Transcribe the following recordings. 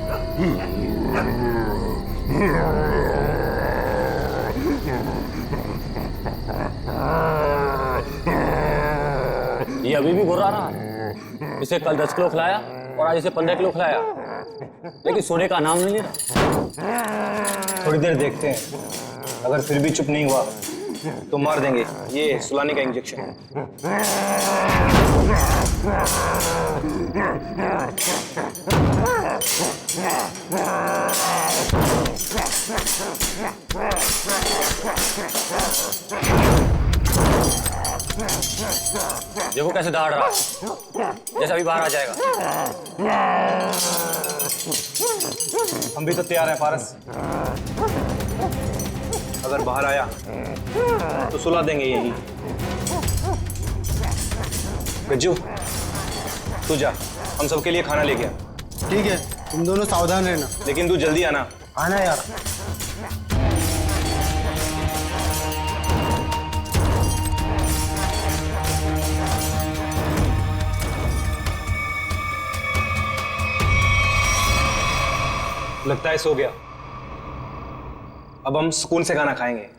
ये अभी भी घुरा रहा है। इसे कल 10 किलो खिलाया और आज इसे 15 किलो खिलाया, लेकिन सोने का नाम नहीं ले रहा। थोड़ी देर देखते हैं, अगर फिर भी चुप नहीं हुआ तो मार देंगे। ये सुलाने का इंजेक्शन है। देखो कैसे दौड़ रहा है, जैसे अभी बाहर आ जाएगा। हम भी तो तैयार हैं पारस। अगर बाहर आया तो सुला देंगे यही। गज्जू तू जा, हम सबके लिए खाना लेके आ। ठीक है, तुम दोनों सावधान रहना। लेकिन तू जल्दी आना। आना यार। लगता है सो गया। अब हम सुकून से खाना खाएंगे।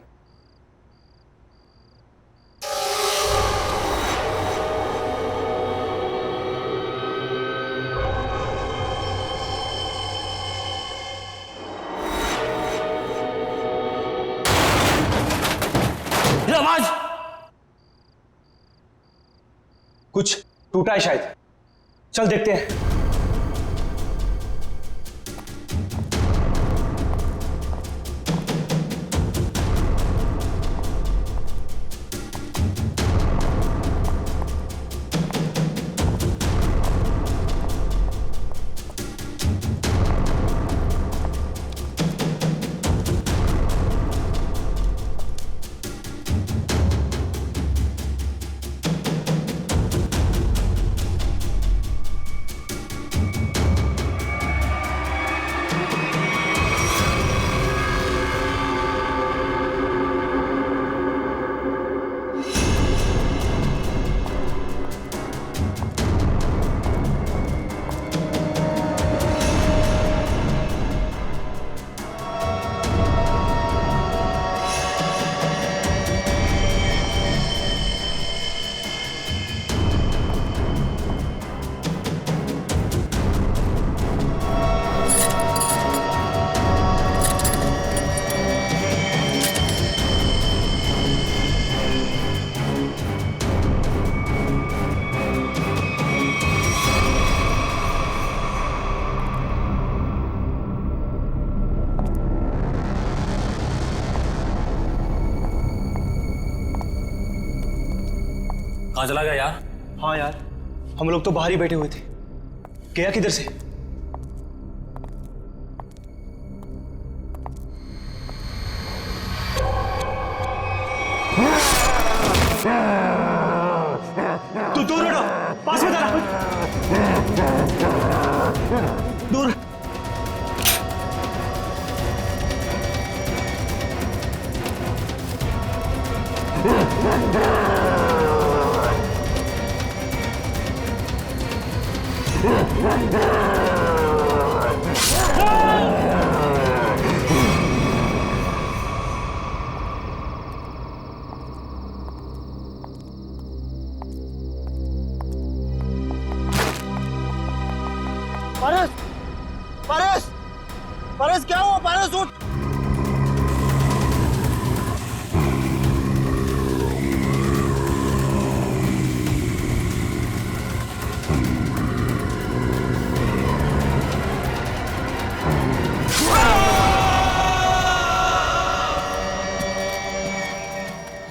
आवाज कुछ टूटा है शायद। चल देखते हैं। कहाँ चला गया यार? हाँ यार, हम लोग तो बाहर ही बैठे हुए थे। गया किधर से? तू दूर हटो, पास में जा। दूर। पारस, पारस, पारस क्या हुआ? पारस उठ।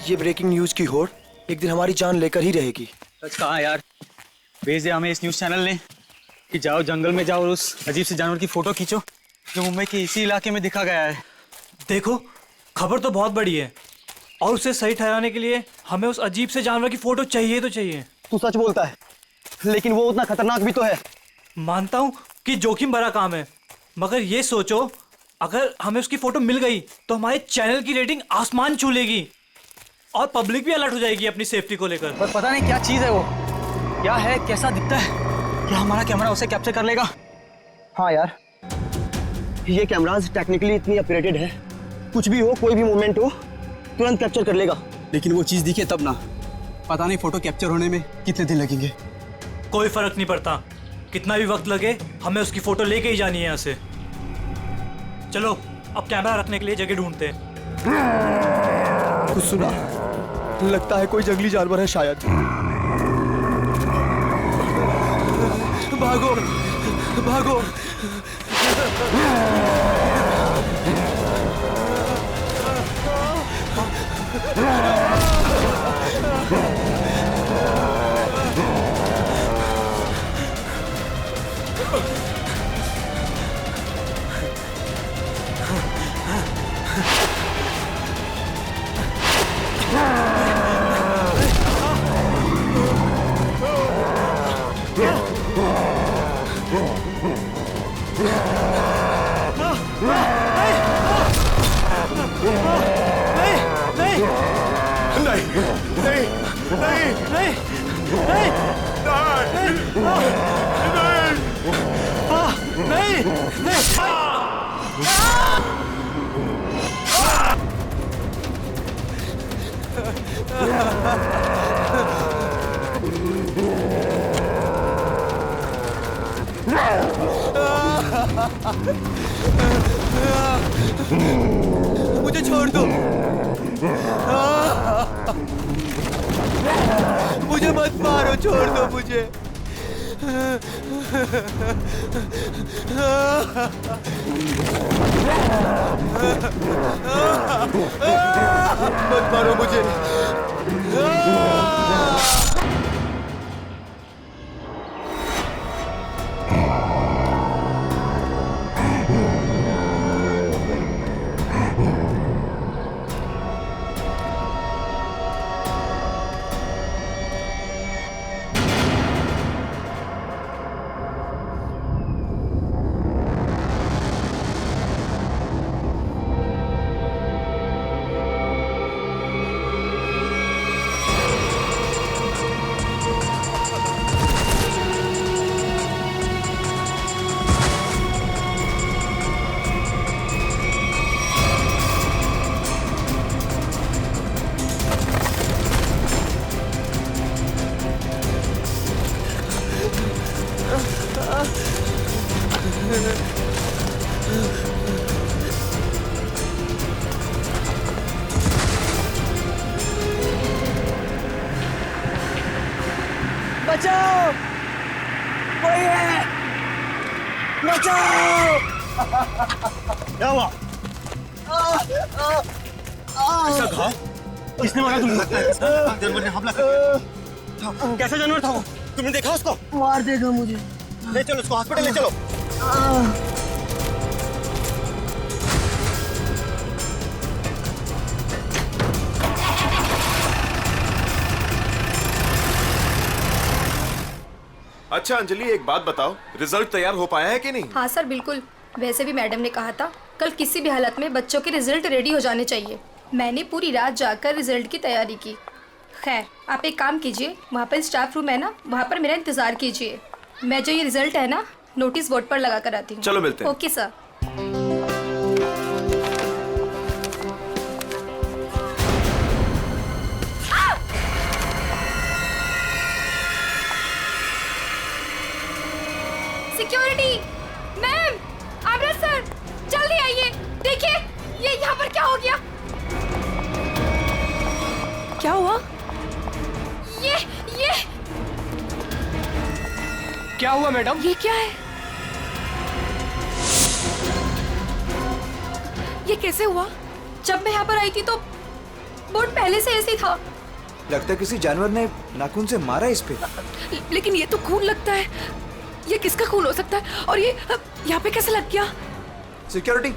ये ब्रेकिंग न्यूज की होड़ एक दिन हमारी जान लेकर ही रहेगी। सच कहा यार, भेजे हमें इस न्यूज़ चैनल ने कि जाओ जंगल में जाओ और उस अजीब से जानवर की फोटो खींचो जो मुंबई के इसी इलाके में दिखा गया है। देखो, खबर तो बहुत बड़ी है और उसे सही ठहराने के लिए हमें उस अजीब से जानवर की फोटो चाहिए तो चाहिए। तू सच बोलता है, लेकिन वो उतना खतरनाक भी तो है। मानता हूँ कि जोखिम भरा काम है, मगर ये सोचो अगर हमें उसकी फोटो मिल गई तो हमारे चैनल की रेटिंग आसमान छू लेगी और पब्लिक भी अलर्ट हो जाएगी अपनी सेफ्टी को लेकर। पर पता नहीं क्या चीज़ है वो, क्या है, कैसा दिखता है, क्या हमारा कैमरा उसे कैप्चर कर लेगा? हाँ यार, ये कैमराज टेक्निकली इतनी अपग्रेडेड है, कुछ भी हो, कोई भी मूवमेंट हो, तुरंत कैप्चर कर लेगा। लेकिन वो चीज दिखे तब ना, पता नहीं फोटो कैप्चर होने में कितने दिन लगेंगे। कोई फर्क नहीं पड़ता, कितना भी वक्त लगे, हमें उसकी फोटो लेके ही जानी है यहाँ से। चलो अब कैमरा रखने के लिए जगह ढूंढते हैं। कुछ सुना? लगता है कोई जंगली जानवर है शायद। भागो भागो। मुझे छोड़ दो, मुझे मत मारो, छोड़ दो मुझे। मत मारो मुझे। बचाओ, कोई है, बचाओ। क्या हुआ? ऐसा घाव किसने मारा तुमको? जानवर ने हमला कर दिया। कैसा जानवर था वो? तुमने देखा उसको? मार देगा मुझे। ले चलो उसको हॉस्पिटल ले चलो। अच्छा अंजलि, एक बात बताओ, रिजल्ट तैयार हो पाया है कि नहीं? हाँ सर, बिल्कुल। वैसे भी मैडम ने कहा था कल किसी भी हालत में बच्चों के रिजल्ट रेडी हो जाने चाहिए। मैंने पूरी रात जाकर रिजल्ट की तैयारी की। खैर, आप एक काम कीजिए, वहाँ पर स्टाफ रूम है ना, वहाँ पर मेरा इंतज़ार कीजिए। मैं जो ये रिजल्ट है ना, नोटिस बोर्ड पर लगा कर आती हूँ। चलो मिलते हैं। Okay sir. सिक्योरिटी मैम, आमरा सर, जल्दी आइए। देखिए ये यहाँ पर क्या हो गया। क्या हुआ? ये क्या हुआ मैडम? ये क्या है? ये कैसे हुआ? जब मैं यहाँ पर आई थी तो बोर्ड पहले से ऐसे ही था। लगता है किसी जानवर ने नाखून से मारा इस पे। लेकिन ये तो खून लगता है। ये किसका खून हो सकता है? और ये यहाँ पे कैसे लग गया? सिक्योरिटी,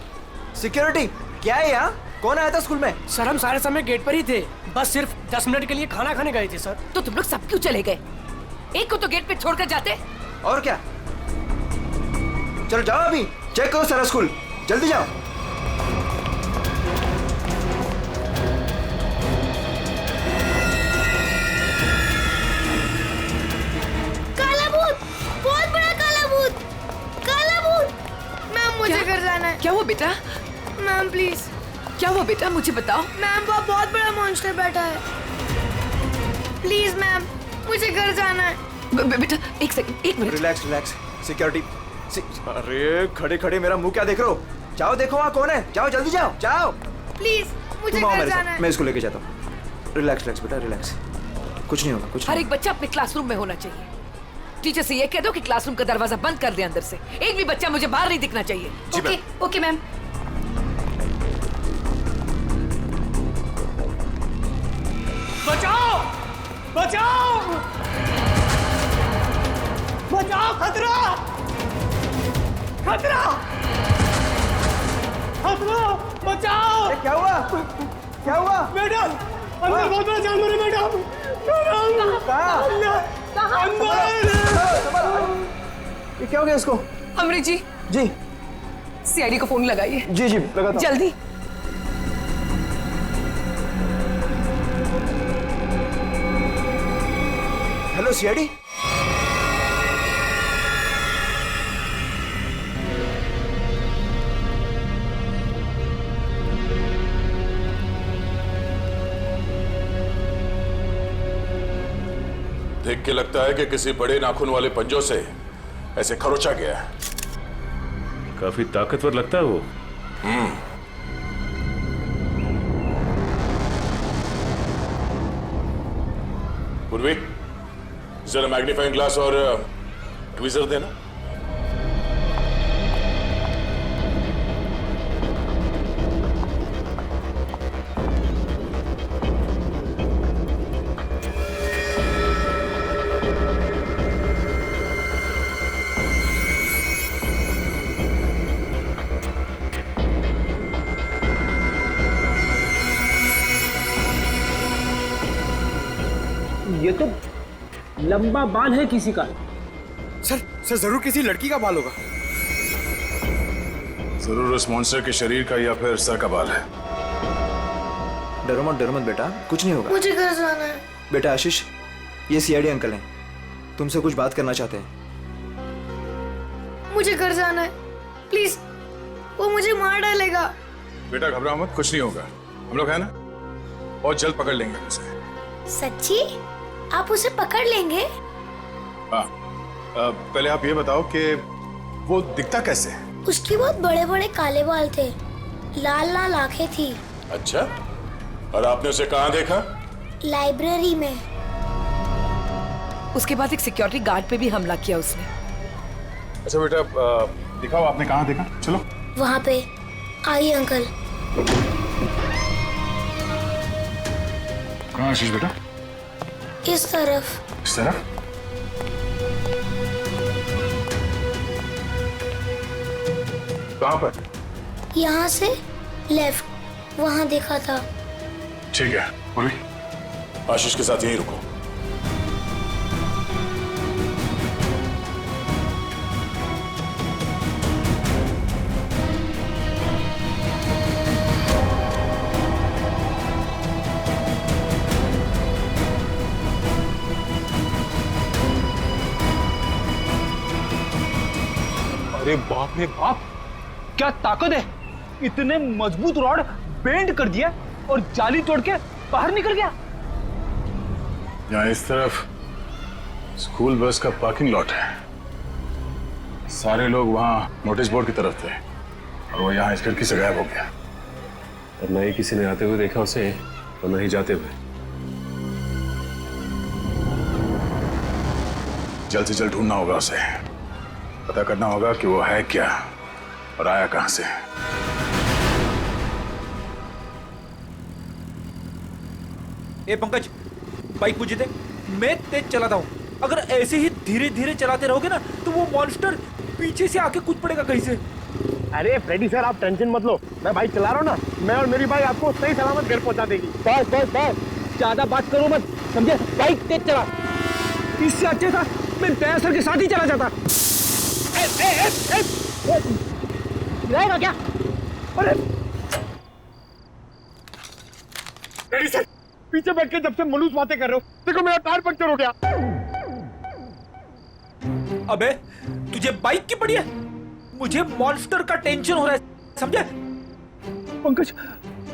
सिक्योरिटी, क्या है यहाँ? कौन आया था स्कूल में? सर हम सारे समय गेट पर ही थे, बस सिर्फ 10 मिनट के लिए खाना खाने गए थे सर। तो तुम लोग सब क्यों चले गए? एक को तो गेट पे छोड़कर जाते। और क्या? चलो जाओ, अभी चेक करो सारा स्कूल, जल्दी जाओ। काला भूत, बहुत बड़ा काला भूत, काला भूत। मैम मुझे घर जाना है। क्या हुआ बेटा? Ma'am please. क्या हुआ बेटा, मुझे बताओ। मैम वहाँ बहुत बड़ा मॉन्स्टर बैठा है। प्लीज मैम, मुझे घर जाना है। बेटा एक सेकंड, एक मिनट। Relax relax. सिक्योरिटी। अरे खड़े खड़े मेरा मुंह क्या देख रहे हो? जाओ देखो वहाँ कौन है। जाओ जल्दी जाओ जाओ। प्लीज मुझे तुम आओ घर मेरे जाना साथ, है। मैं इसको लेके जाता हूँ। रिलैक्स रिलैक्स बेटा रिलैक्स। कुछ नहीं होगा कुछ हर नहीं एक बच्चा अपने क्लासरूम में होना चाहिए। टीचर से ये कह दो कि क्लासरूम का दरवाजा बंद कर दे अंदर से। एक भी बच्चा मुझे बाहर नहीं दिखना चाहिए। Okay okay ma'am. बचाओ बचाओ बचाओ, खतरा खतरा खतरा, बचाओ। क्या हुआ? क्या हुआ? मैडम अंदर बहुत बड़ा जानवर है मैडम। मैडम ये क्या हो गया इसको? अमृत जी। जी सीआईडी को फोन लगाइए। जी जी लगाता हूं। जल्दी। Hello CID. देख के लगता है कि किसी बड़े नाखून वाले पंजों से ऐसे खरोचा गया है। काफी ताकतवर लगता है वो। पूर्वी, जरा मैग्नीफाइंग ग्लास और ट्वीजर देना। ये तो लंबा बाल है किसी का। सर जरूर किसी लड़की का बाल होगा। जरूर उस मॉन्स्टर के शरीर का या फिर सर का बाल है। डरो मत बेटा, कुछ नहीं होगा। मुझे घर जाना है। बेटा आशीष, ये सीआईडी अंकल हैं, तुमसे कुछ बात करना चाहते हैं। मुझे घर जाना है प्लीज, वो मुझे मार डालेगा। बेटा घबराओ मत, कुछ नहीं होगा। हम लोग है ना, बहुत जल्द पकड़ लेंगे उसे। सच्ची? आप उसे पकड़ लेंगे? हाँ, पहले आप ये बताओ कि वो दिखता कैसे है? उसके बहुत बड़े बड़े काले बाल थे, लाल लाल आंखें थी। अच्छा, और आपने उसे कहाँ देखा? लाइब्रेरी में। उसके बाद एक सिक्योरिटी गार्ड पे भी हमला किया उसने। अच्छा बेटा, दिखाओ आपने कहाँ देखा। चलो वहाँ पे। आइए अंकल। कहाँ आशीष बेटा? इस तरफ। इस तरफ? कहाँ पर? यहाँ से लेफ्ट, वहाँ देखा था। ठीक है, पूरी आशीष के साथ यहीं रुको। अरे बाप रे बाप, क्या ताकत है! इतने मजबूत रॉड बेंड कर दिया और जाली तोड़ के बाहर निकल गया। यहाँ इस तरफ स्कूल बस का पार्किंग लॉट है। सारे लोग वहाँ नोटिस बोर्ड की तरफ थे और वो यहाँ इस खिड़की से गायब हो गया। और न ही किसी ने आते हुए देखा उसे और न ही जाते हुए। जल्द से जल्द ढूंढना होगा उसे, पता करना होगा कि वो है क्या और आया कहां से। ए पंकज, बाइक मुझे दे, मैं तेज चलाता हूँ। अगर ऐसे ही धीरे धीरे चलाते रहोगे ना तो वो मॉन्स्टर पीछे से आके कूद पड़ेगा कहीं से। अरे फ्रेडी सर, आप टेंशन मत लो, मैं बाइक चला रहा हूँ ना, मैं और मेरी बाइक आपको सही सलामत घर पहुंचा देगी। बस बस बस, ज्यादा बात करो मत, समझे? बाइक तेज चला। इससे अच्छे था मैं दया सर के साथ ही चला जाता। रहेगा क्या? अरे फ्रेडी सर, पीछे बैठ के जब से मलूस बातें कर रहे हो, देखो मेरा टायर पंक्चर हो गया। अबे तुझे बाइक की पड़ी है? मुझे मॉन्स्टर का टेंशन हो रहा है, समझे? पंकज,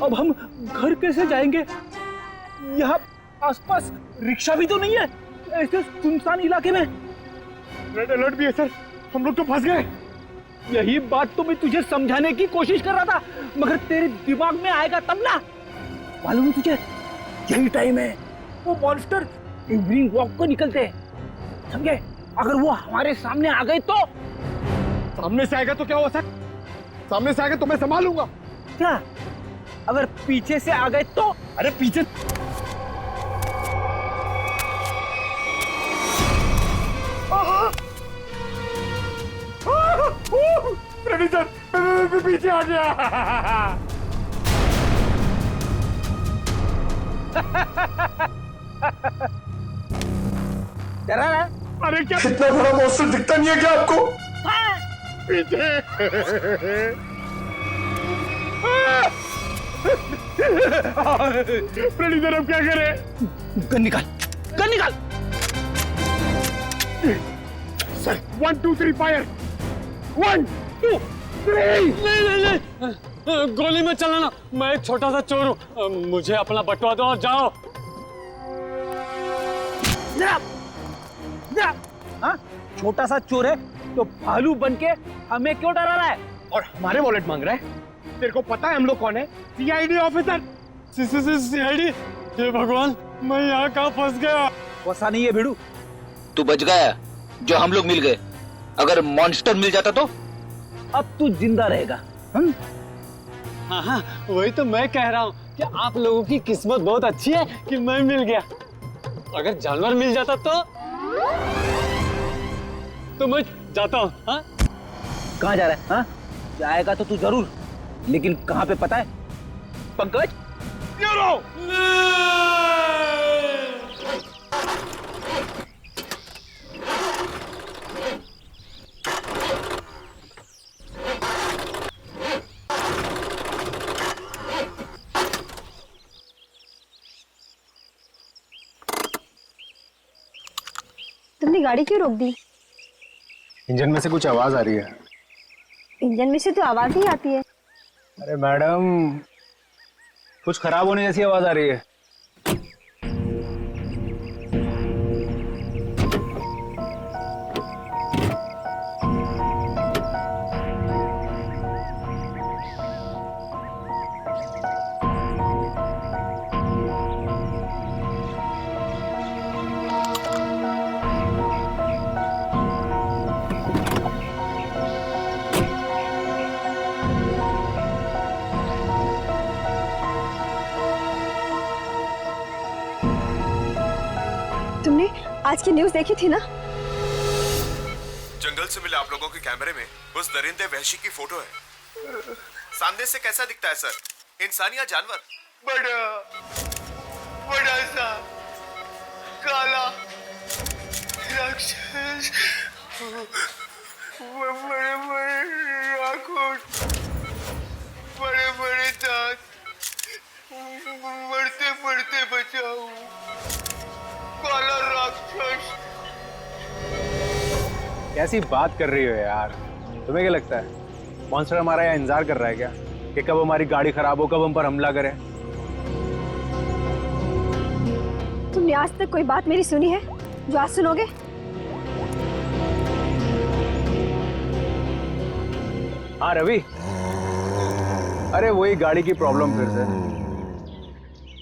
अब हम घर कैसे जाएंगे? यहाँ आसपास रिक्शा भी तो नहीं है, ऐसे सुनसान इलाके में। रेड अलर्ट भी है सर, हम लोग तो फंस गए। यही बात तो मैं तुझे समझाने की कोशिश कर रहा था, मगर तेरे दिमाग में आएगा तब ना। मालूम है तुझे, यही टाइम है वो मॉन्स्टर इवनिंग वॉक को निकलते हैं, समझे? अगर वो हमारे सामने आ गए तो? सामने से आएगा तो क्या हुआ सर? सामने से आएगा तो मैं संभालूंगा। क्या? अगर पीछे से आ गए तो? अरे पीछे सर, पीछे आ गया। डरा रहा? अरे क्या इतना बड़ा मॉन्स्टर दिखता नहीं है क्या आपको? पीछे। प्रेडिटर, अब क्या करें? गन निकाल, गन निकाल। Sir 1 2 3 fire. 1 2 3। नहीं, गोली में चलाना, मैं एक छोटा सा चोर हूँ, मुझे अपना बटवा दो और जाओ। हाँ? छोटा सा चोर है तो भालू बन के हमें क्यों डरा रहा है और हमारे वॉलेट मांग रहा है? तेरे को पता है हम लोग कौन है? CID officer. सीआईडी? हे भगवान, मैं यहाँ कहाँ फंस गया? फंसा नहीं है भिड़ू, तू बच गया जो हम लोग मिल गए। अगर मॉन्स्टर मिल जाता तो? अब तू जिंदा रहेगा। हाँ, वही तो मैं कह रहा हूँ कि आप लोगों की किस्मत बहुत अच्छी है कि मैं मिल गया। अगर जानवर मिल जाता तो मैं जाता हूँ। हाँ? कहाँ जा रहा है? हाँ? जाएगा तो तू जरूर, लेकिन कहाँ पे पता है? पंकज, तुमने गाड़ी क्यों रोक दी? इंजन में से कुछ आवाज आ रही है। इंजन में से तो आवाज ही आती है। अरे मैडम, कुछ खराब होने जैसी आवाज आ रही है। तुमने आज की न्यूज़ देखी थी ना? जंगल से मिले आप लोगों के कैमरे में उस दरिंदे वहशी की फोटो है। सामने से कैसा दिखता है सर? इंसान या जानवर? बड़ा सा काला राक्षस, बड़े आंखों, बड़े दांत, बढ़ते बचाओ, काला राक्षस। कैसी बात कर रही हो यार? तुम्हें क्या लगता है मॉन्स्टर हमारा यहाँ इंतजार कर रहा है क्या कि कब हमारी गाड़ी खराब हो, कब हम पर हमला करे? तुमने आज तक कोई बात मेरी सुनी है जो आज सुनोगे? हाँ रवि, अरे वही गाड़ी की प्रॉब्लम फिर से।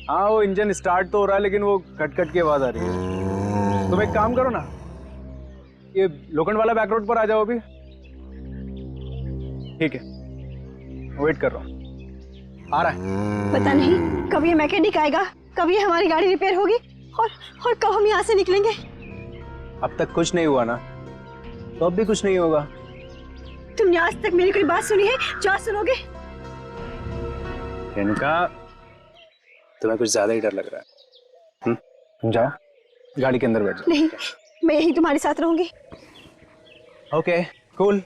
हाँ, वो इंजन स्टार्ट तो हो रहा है लेकिन वो कट की आवाज आ रही है। तुम एक काम करो ना, ये लोखंड वाला बैक रोड पर आ जाओ अभी। ठीक है, वेट कर रहा हूँ, आ रहा है। पता नहीं कब ये मैकेनिक आएगा, कब ये हमारी गाड़ी रिपेयर होगी और कब हम यहाँ से निकलेंगे। अब तक कुछ नहीं हुआ ना, तो अब भी कुछ नहीं होगा। तुमने आज तक मेरी कोई बात सुनी है जो आज सुनोगे? इनका तुम्हें कुछ ज्यादा ही डर लग रहा है। तुम जाओ, गाड़ी के अंदर बैठ जाओ। नहीं, मैं यहीं तुम्हारे साथ रहूंगी। Okay, cool.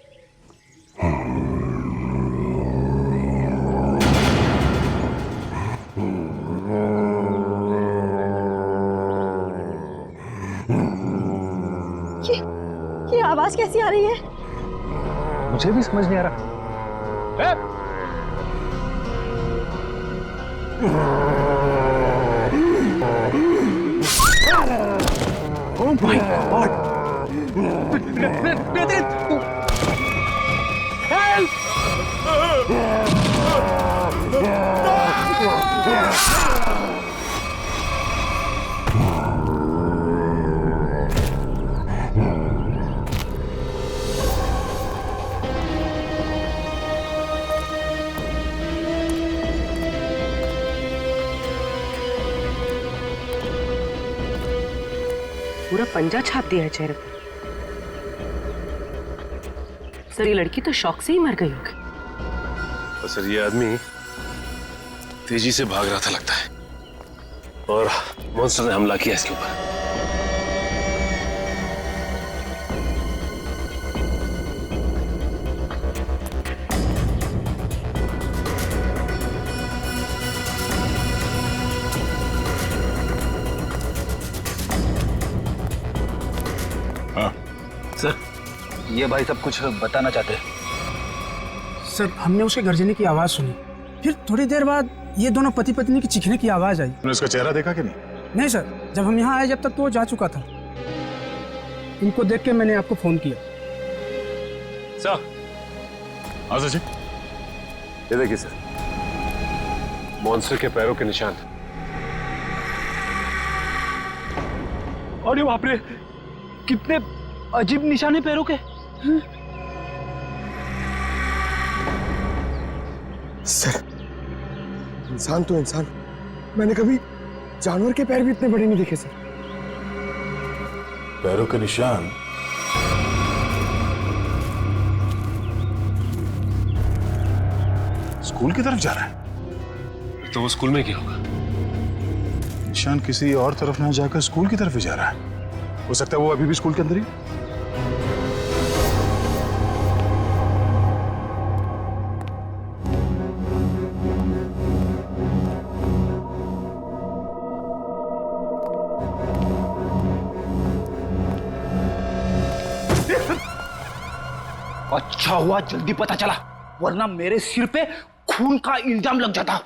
ये आवाज कैसी आ रही है? मुझे भी समझ नहीं आ रहा। Oh my God! हेल्प! पूरा पंजा छाप दिया है चेहरे पर। सर ये लड़की तो शौक से ही मर गई होगी। सर ये आदमी तेजी से भाग रहा था लगता है और मॉन्स्टर ने हमला किया इसके ऊपर। सर ये भाई सब कुछ बताना चाहते हैं। सर हमने उसके गर्जने की आवाज सुनी, फिर थोड़ी देर बाद ये दोनों पति पत्नी की चीखने की आवाज आई। तुमने उसका चेहरा देखा कि नहीं? नहीं सर, जब हम यहाँ आए जब तक तो वो जा चुका था। इनको देख के मैंने आपको फोन किया। सर हाँ सचिन, ये देखिए सर, मॉन्स्टर के पैरों के निशान। अरे बाप रे, कितने अजीब निशाने पैरों के। सर इंसान तो इंसान, मैंने कभी जानवर के पैर भी इतने बड़े नहीं देखे सर। पैरों के निशान? स्कूल की तरफ जा रहा है? तो वो स्कूल में क्या होगा? निशान किसी और तरफ ना जाकर स्कूल की तरफ ही जा रहा है। हो सकता है वो अभी भी स्कूल के अंदर ही। अच्छा हुआ जल्दी पता चला, वरना मेरे सिर पे खून का इल्जाम लग जाता।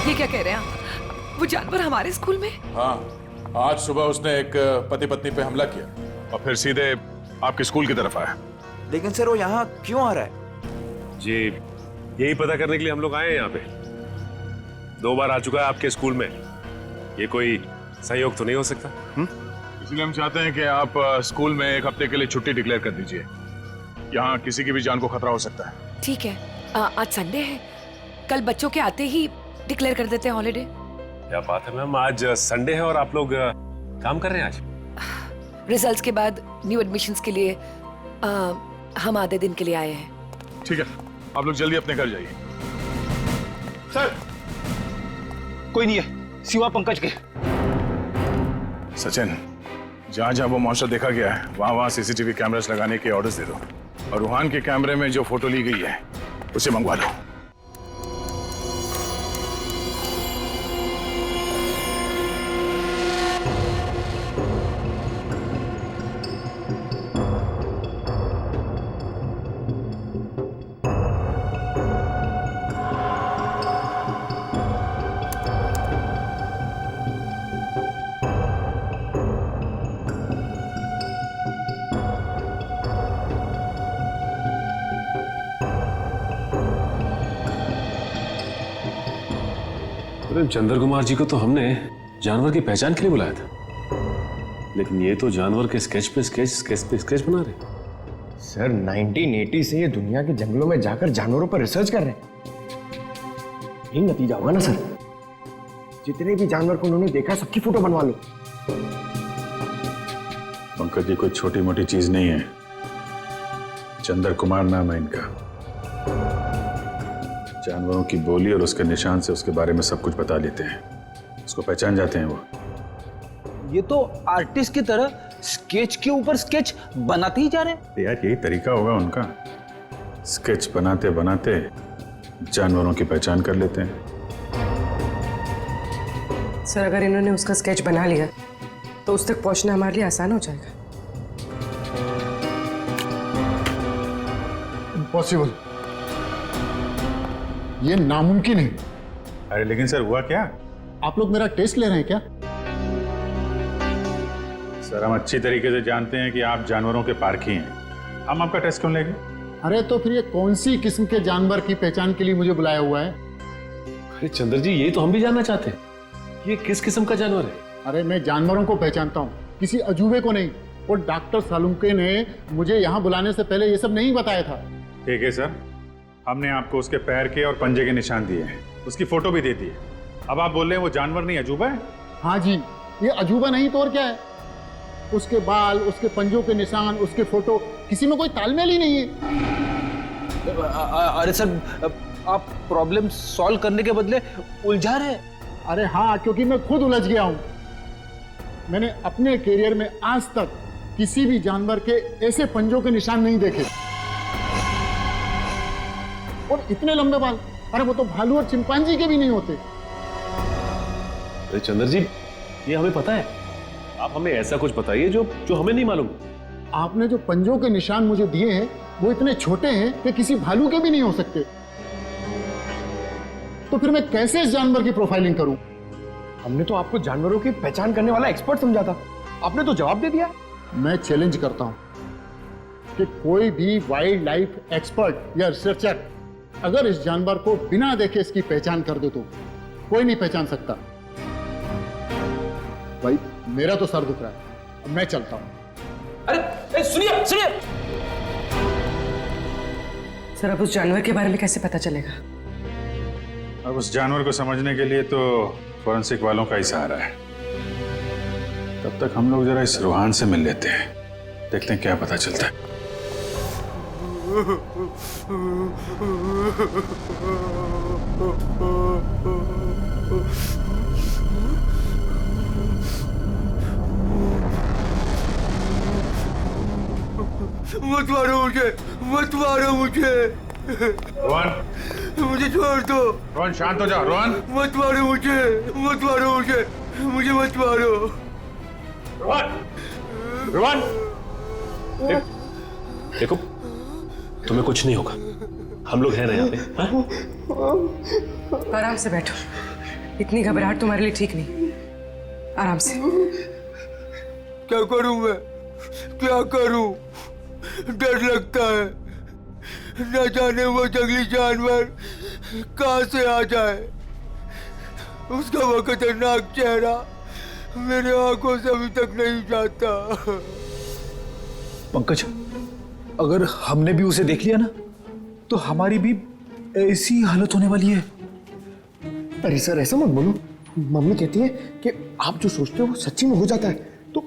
ये क्या कह रहे हैं आप? वो जानवर हमारे स्कूल में? हाँ, आज सुबह उसने एक पति पत्नी पे हमला किया और फिर सीधे आपके स्कूल की तरफ आया। लेकिन सर वो यहाँ क्यों आ रहा है? जी यही पता करने के लिए हम लोग आए हैं यहाँ पे। 2 बार आ चुका है आपके स्कूल में, ये कोई सहयोग तो नहीं हो सकता? इसलिए हम चाहते हैं कि आप स्कूल में 1 हफ्ते के लिए छुट्टी डिक्लेयर कर दीजिए। यहाँ किसी की भी जान को खतरा हो सकता है। ठीक है, आज संडे है, कल बच्चों के आते ही डिक्लेयर कर देते हैं हॉलिडे। क्या बात है मैम, आज संडे है और आप लोग काम कर रहे हैं आज? रिजल्ट्स के बाद न्यू एडमिशंस के लिए हम आधे दिन के लिए आए हैं। ठीक है, आप लोग जल्दी अपने घर जाइए। सर कोई नहीं है सिवा पंकज के। सचिन, जहां जहां वो मॉन्स्टर देखा गया है वहां वहां सीसीटीवी कैमरास लगाने के ऑर्डर्स दे दो और रूहान के कैमरे में जो फोटो ली गई है उसे मंगवा लो। चंद्र कुमार जी को तो हमने जानवर की पहचान के लिए बुलाया था, लेकिन ये तो जानवर के स्केच पे स्केच बना रहे। सर 1980 से ये दुनिया के जंगलों में जाकर जानवरों पर रिसर्च कर रहे हैं। यही नतीजा होगा ना सर? जितने भी जानवर को उन्होंने देखा सबकी फोटो बनवा लो। पंकज जी कोई छोटी मोटी चीज नहीं है। चंद्र कुमार नाम है इनका। जानवरों की बोली और उसके निशान से उसके बारे में सब कुछ बता लेते हैं, उसको पहचान जाते हैं वो। ये तो आर्टिस्ट की तरह स्केच के ऊपर स्केच बनाते ही जा रहे हैं। यार यही तरीका होगा उनका, स्केच बनाते बनाते जानवरों की पहचान कर लेते हैं। सर अगर इन्होंने उसका स्केच बना लिया तो उस तक पहुंचना हमारे लिए आसान हो जाएगा। इम्पॉसिबल, ये नामुमकिन है। अरे लेकिन सर हुआ क्या? आप लोग मेरा टेस्ट ले रहे हैं क्या? सर हम अच्छी तरीके से जानते हैं कि आप जानवरों के पारखी हैं, हम आपका टेस्ट क्यों लेंगे? अरे तो फिर ये कौन सी किस्म के जानवर की पहचान के लिए मुझे बुलाया हुआ है? अरे चंद्र जी ये तो हम भी जानना चाहते हैं, ये किस किस्म का जानवर है? अरे मैं जानवरों को पहचानता हूँ, किसी अजूबे को नहीं। और डॉक्टर सालुंके ने मुझे यहाँ बुलाने से पहले ये सब नहीं बताया था। ठीक है सर, हमने आपको उसके पैर के और पंजे के निशान दिए हैं, उसकी फोटो भी दे दी है। अब आप बोल रहे हैं वो जानवर नहीं अजूबा है? हाँ जी, ये अजूबा नहीं तो और क्या है। उसके बाल, उसके पंजों के निशान, उसके फोटो, किसी में कोई तालमेल ही नहीं है। अरे सर आप प्रॉब्लम सॉल्व करने के बदले उलझा रहे हैं। अरे हाँ, क्योंकि मैं खुद उलझ गया हूँ। मैंने अपने करियर में आज तक किसी भी जानवर के ऐसे पंजों के निशान नहीं देखे। और इतने लंबे बाल, अरे वो तो भालू और चिंपांजी के भी नहीं होते। अरे चंद्र जी ये हमें पता है, आप हमें ऐसा कुछ बताइए जो हमें नहीं मालूम। आपने जो पंजों के निशान मुझे दिए हैं वो इतने छोटे हैं कि किसी भालू के भी नहीं हो सकते। तो फिर मैं कैसे इस जानवर की प्रोफाइलिंग करूं? हमने तो आपको जानवरों की पहचान करने वाला एक्सपर्ट समझा था, आपने तो जवाब दे दिया। मैं चैलेंज करता हूं कि कोई भी वाइल्ड लाइफ एक्सपर्ट या रिसर्चर अगर इस जानवर को बिना देखे इसकी पहचान कर दे तो कोई नहीं पहचान सकता। भाई मेरा तो सर दुख रहा है, अब मैं चलता हूं। अरे सुनिए सुनिए सर अब उस जानवर के बारे में कैसे पता चलेगा? अब उस जानवर को समझने के लिए तो फॉरेंसिक वालों का ही सहारा है। तब तक हम लोग जरा इस रूहान से मिल लेते हैं, देखते हैं क्या पता चलता है। मत मारो मुझे, मत मारो मुझे। रोहन मुझे छोड़ दो। रोहन शांत हो जाओ। रोहन मत मारो मुझे, मत मारो मुझे, मुझे मत मारो। रोहन रोहन देखो तुम्हें कुछ नहीं होगा, हम लोग हैं ना यहाँ पे। आराम से बैठो, इतनी घबराहट तुम्हारे लिए ठीक नहीं। आराम से। क्या करूं मैं, क्या करूं? डर लगता है, न जाने वो जंगली जानवर कहां से आ जाए। उसका वो खतरनाक चेहरा मेरे आंखों से अभी तक नहीं जाता। पंकज, अगर हमने भी उसे देख लिया ना तो हमारी भी ऐसी हालत होने वाली है। अरे सर ऐसा मत बोलो, मम्मी कहती है कि आप जो सोचते हो वो सच्ची में हो जाता है, तो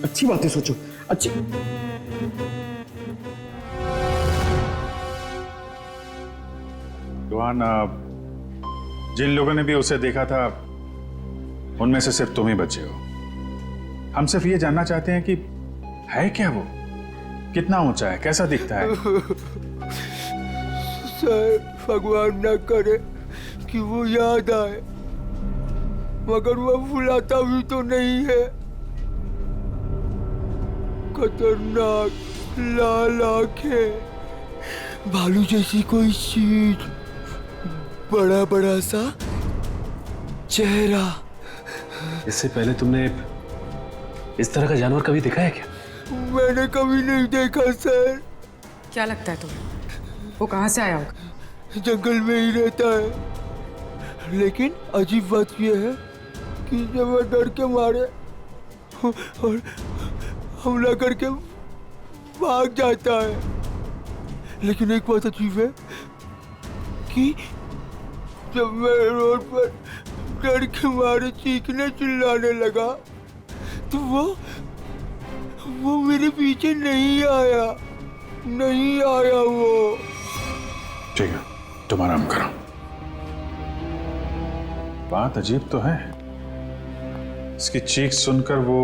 अच्छी बातें सोचो। अच्छी रोहन, जिन लोगों ने भी उसे देखा था उनमें से सिर्फ तुम ही बचे हो। हम सिर्फ ये जानना चाहते हैं कि है क्या वो, कितना ऊंचा है, कैसा दिखता है। सर भगवान न करे कि वो याद आए, मगर वो भुलाता भी तो नहीं है। खतरनाक लाल आंखें, भालू जैसी कोई चीज, बड़ा बड़ा सा चेहरा। इससे पहले तुमने इस तरह का जानवर कभी देखा है क्या? मैंने कभी नहीं देखा सर। क्या लगता है तुम्हें वो कहाँ से आया होगा? जंगल में ही रहता है, लेकिन अजीब बात यह है कि जब वह डर के मारे और हमला करके भाग जाता है। लेकिन एक बात अजीब है कि जब मैं रोड पर डर के मारे चीखने चिल्लाने लगा तो वो मेरे पीछे नहीं आया वो। ठीक है, तुम आराम करो। बात अजीब तो है, इसकी चीख सुनकर वो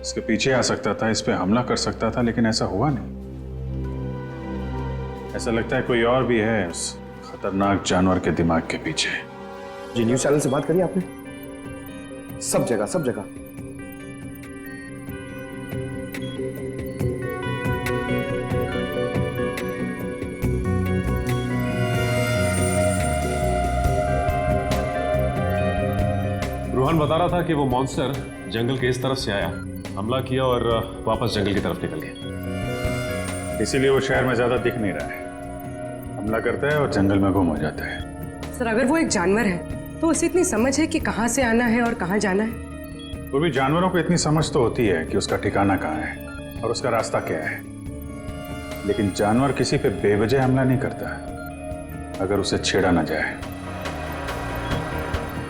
इसके पीछे आ सकता था, इस पे हमला कर सकता था, लेकिन ऐसा हुआ नहीं। ऐसा लगता है कोई और भी है उस खतरनाक जानवर के दिमाग के पीछे। जी न्यूज चैनल से बात करी आपने? सब जगह। रोहन बता रहा था कि वो मॉन्स्टर जंगल के इस तरफ से आया, हमला किया और वापस जंगल की तरफ निकल गया। इसीलिए वो शहर में ज्यादा दिख नहीं रहा है, हमला करता है और जंगल में गुम हो जाता है। सर अगर वो एक जानवर है तो उसे इतनी समझ है कि कहाँ से आना है और कहाँ जाना है? वो भी जानवरों को इतनी समझ तो होती है कि उसका ठिकाना कहाँ है और उसका रास्ता क्या है, लेकिन जानवर किसी पे बेवजह हमला नहीं करता अगर उसे छेड़ा ना जाए।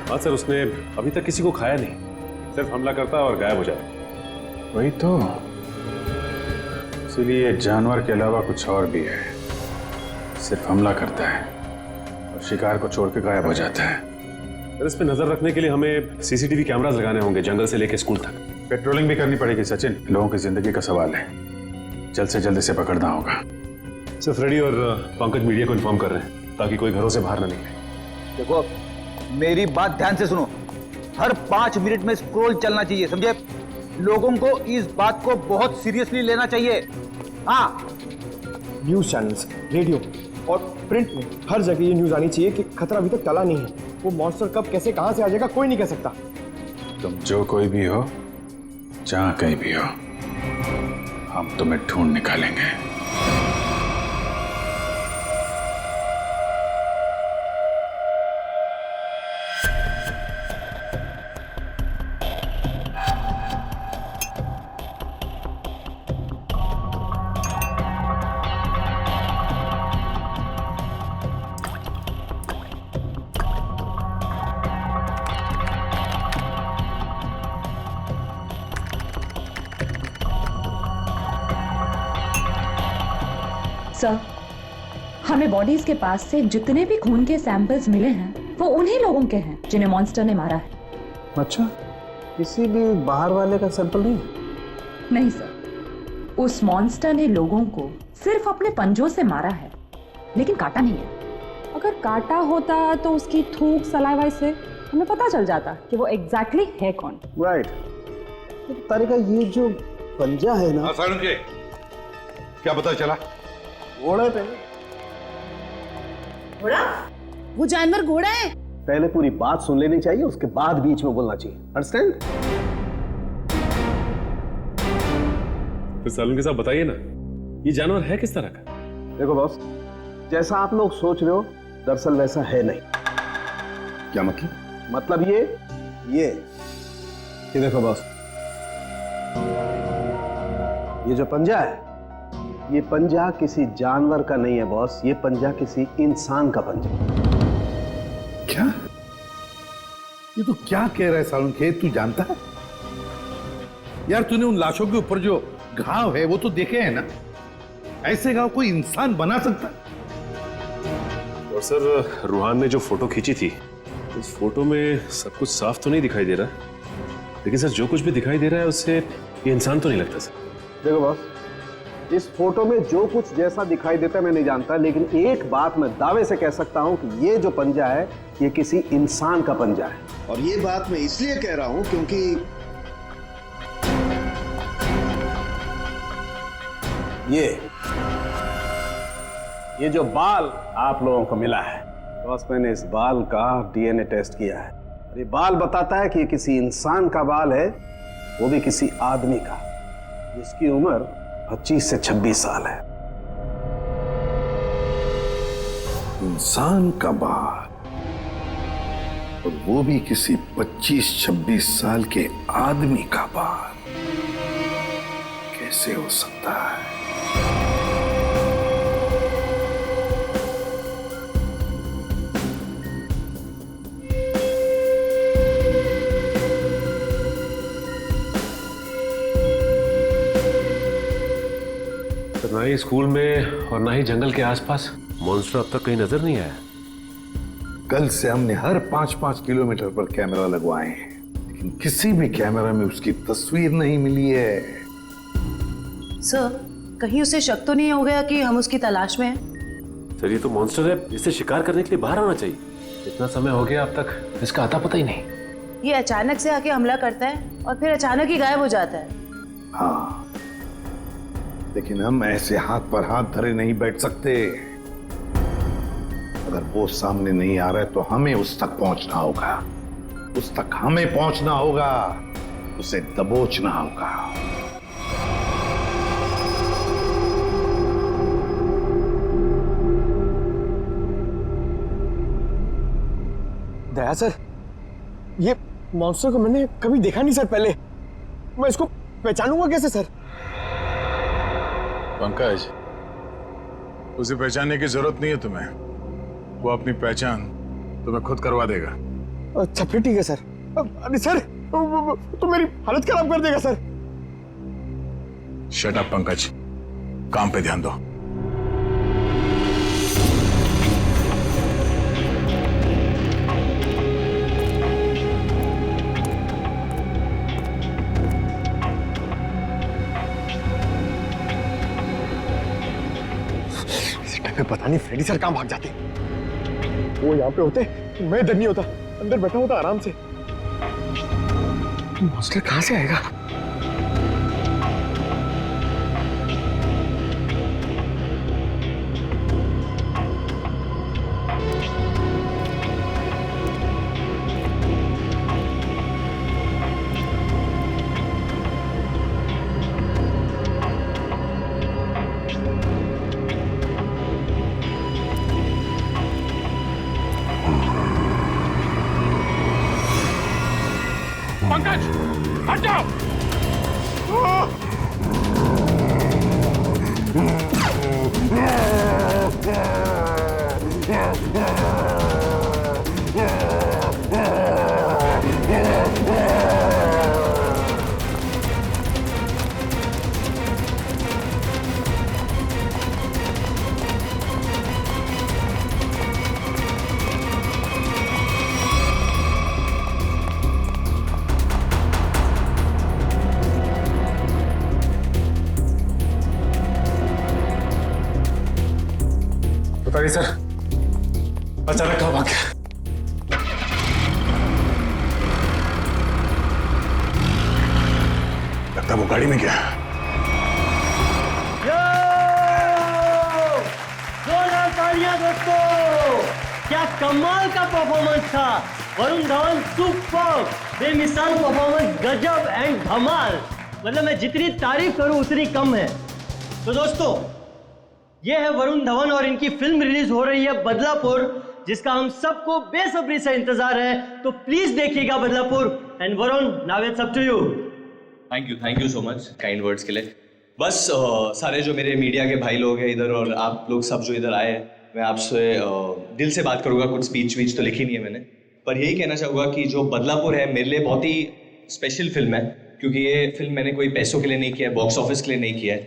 हाँ सर, उसने अभी तक किसी को खाया नहीं, सिर्फ हमला करता है और गायब हो जाता। वही तो, इसीलिए जानवर के अलावा कुछ और भी है, सिर्फ हमला करता है और शिकार को छोड़ के गायब हो जाता है। सर इस पे नजर रखने के लिए हमें सीसीटीवी कैमरास लगाने होंगे जंगल से लेकर स्कूल तक। पेट्रोलिंग भी करनी पड़ेगी सचिन, लोगों की जिंदगी का सवाल है, जल्द से जल्द इसे पकड़ना होगा। सर फ्रेडी और पंकज मीडिया को इन्फॉर्म कर रहे हैं ताकि कोई घरों से बाहर ना निकले। देखो मेरी बात ध्यान से सुनो, हर 5 मिनट में स्क्रॉल चलना चाहिए, समझे? लोगों को इस बात को बहुत सीरियसली लेना चाहिए। हाँ, न्यूज चैनल्स, रेडियो और प्रिंट में हर जगह ये न्यूज आनी चाहिए कि खतरा अभी तक टला नहीं है। वो मॉन्स्टर कब कैसे कहां से आ जाएगा कोई नहीं कह सकता। तुम जो कोई भी हो, जहां कहीं भी हो, हम तुम्हें ढूंढ निकालेंगे। सर, हमें बॉडीज के पास से जितने भी खून के सैंपल्स मिले हैं वो उन्हीं लोगों के हैं जिन्हें मॉन्स्टर ने मारा है। अच्छा, किसी भी बाहर वाले का सैंपल नहीं? नहीं सर, उस मॉन्स्टर ने लोगों को सिर्फ अपने पंजों से मारा है, लेकिन काटा नहीं है। अगर काटा होता तो उसकी थूक सलाइवा से हमें पता चल जाता कि वो एग्जैक्टली है कौन। राइट। तो तारिका ये जो पंजा है ना, क्या पता चला? घोड़ा पे। घोड़ा? वो जानवर घोड़ा है? पहले पूरी बात सुन लेनी चाहिए, उसके बाद बीच में बोलना चाहिए। अंडरस्टैंड? फिर सालून के साथ बताइए ना, ये जानवर है किस तरह का? देखो बॉस, जैसा आप लोग सोच रहे हो दरअसल वैसा है नहीं। क्या मतलब? मतलब ये देखो बॉस, ये जो पंजा है, ये पंजा किसी जानवर का नहीं है बॉस, ये पंजा किसी इंसान का पंजा। क्या? ये तो क्या कह रहा है सालून के? तू जानता है यार, तूने उन लाशों के ऊपर जो घाव है वो तो देखे हैं ना? ऐसे घाव कोई इंसान बना सकता? और सर रूहान ने जो फोटो खींची थी, उस फोटो में सब कुछ साफ तो नहीं दिखाई दे रहा, लेकिन सर जो कुछ भी दिखाई दे रहा है उससे ये इंसान तो नहीं लगता सर। देखो बॉस, इस फोटो में जो कुछ जैसा दिखाई देता है मैं नहीं जानता, लेकिन एक बात मैं दावे से कह सकता हूं कि ये जो पंजा है ये किसी इंसान का पंजा है। और ये बात मैं इसलिए कह रहा हूं क्योंकि ये जो बाल आप लोगों को मिला है बॉस, मैंने इस बाल का डीएनए टेस्ट किया है। ये बाल बताता है कि ये किसी इंसान का बाल है, वो भी किसी आदमी का जिसकी उम्र 25 से 26 साल है। इंसान का बाल, और वो भी किसी 25-26 साल के आदमी का बाल, कैसे हो सकता है? ना ही स्कूल में और ना ही जंगल के आसपास मॉन्स्टर अब तक कहीं नजर नहीं आया। कल से हमने हर 5-5 किलोमीटर पर कैमरा लगवाए हैं, लेकिन किसी भी कैमरा में उसकी तस्वीर नहीं मिली है। सर, कहीं उसे शक तो नहीं हो गया कि हम उसकी तलाश में हैं? सर ये तो मॉन्स्टर है, इसे शिकार करने के लिए बाहर आना चाहिए। इतना समय हो गया अब तक इसका आता पता ही नहीं। ये अचानक से आके हमला करता है और फिर अचानक ही गायब हो जाता है। हाँ, लेकिन हम ऐसे हाथ पर हाथ धरे नहीं बैठ सकते। अगर वो सामने नहीं आ रहा है तो हमें उस तक पहुंचना होगा, उस तक हमें पहुंचना होगा, उसे दबोचना होगा। दया सर, ये मॉन्स्टर को मैंने कभी देखा नहीं सर पहले। मैं इसको पहचानूंगा कैसे सर? पंकज, उसे पहचानने की जरूरत नहीं है तुम्हें, वो अपनी पहचान तुम्हें खुद करवा देगा। अच्छा फिर ठीक है सर। अरे सर, तो मेरी हालत खराब कर देगा सर। शट अप पंकज, काम पे ध्यान दो। पता नहीं फ्रेडी सर कहां भाग जाते। वो यहाँ पे होते, मैं इधर नहीं होता, अंदर बैठा होता आराम से। मॉन्स्टर कहां से आएगा? पंकज, हट जाओ। बताइए सर, अचानक कहाँ भाग गया? लगता वो गाड़ी में गया। जोरदार तालियां दोस्तों, क्या कमाल का परफॉर्मेंस था। वरुण धवन सुपर, बेमिसाल परफॉर्मेंस, गजब एंड धमाल। मतलब मैं जितनी तारीफ करूं उतनी कम है। तो दोस्तों, ये है वरुण धवन और इनकी फिल्म रिलीज हो रही है बदलापुर, जिसका हम सबको बेसब्री से इंतजार है। तो प्लीज देखिएगा Badlapur. And Varun, now it's up to you. Thank you so much kind words के लिए। बस सारे जो मेरे मीडिया के भाई लोग हैं इधर और आप लोग सब जो इधर आए हैं, मैं आपसे दिल से बात करूंगा। कुछ स्पीच वीच तो लिखी नहीं है मैंने, पर यही कहना चाहूँगा कि जो बदलापुर है मेरे लिए बहुत ही स्पेशल फिल्म है, क्योंकि ये फिल्म मैंने कोई पैसों के लिए नहीं किया है, बॉक्स ऑफिस के लिए नहीं किया है।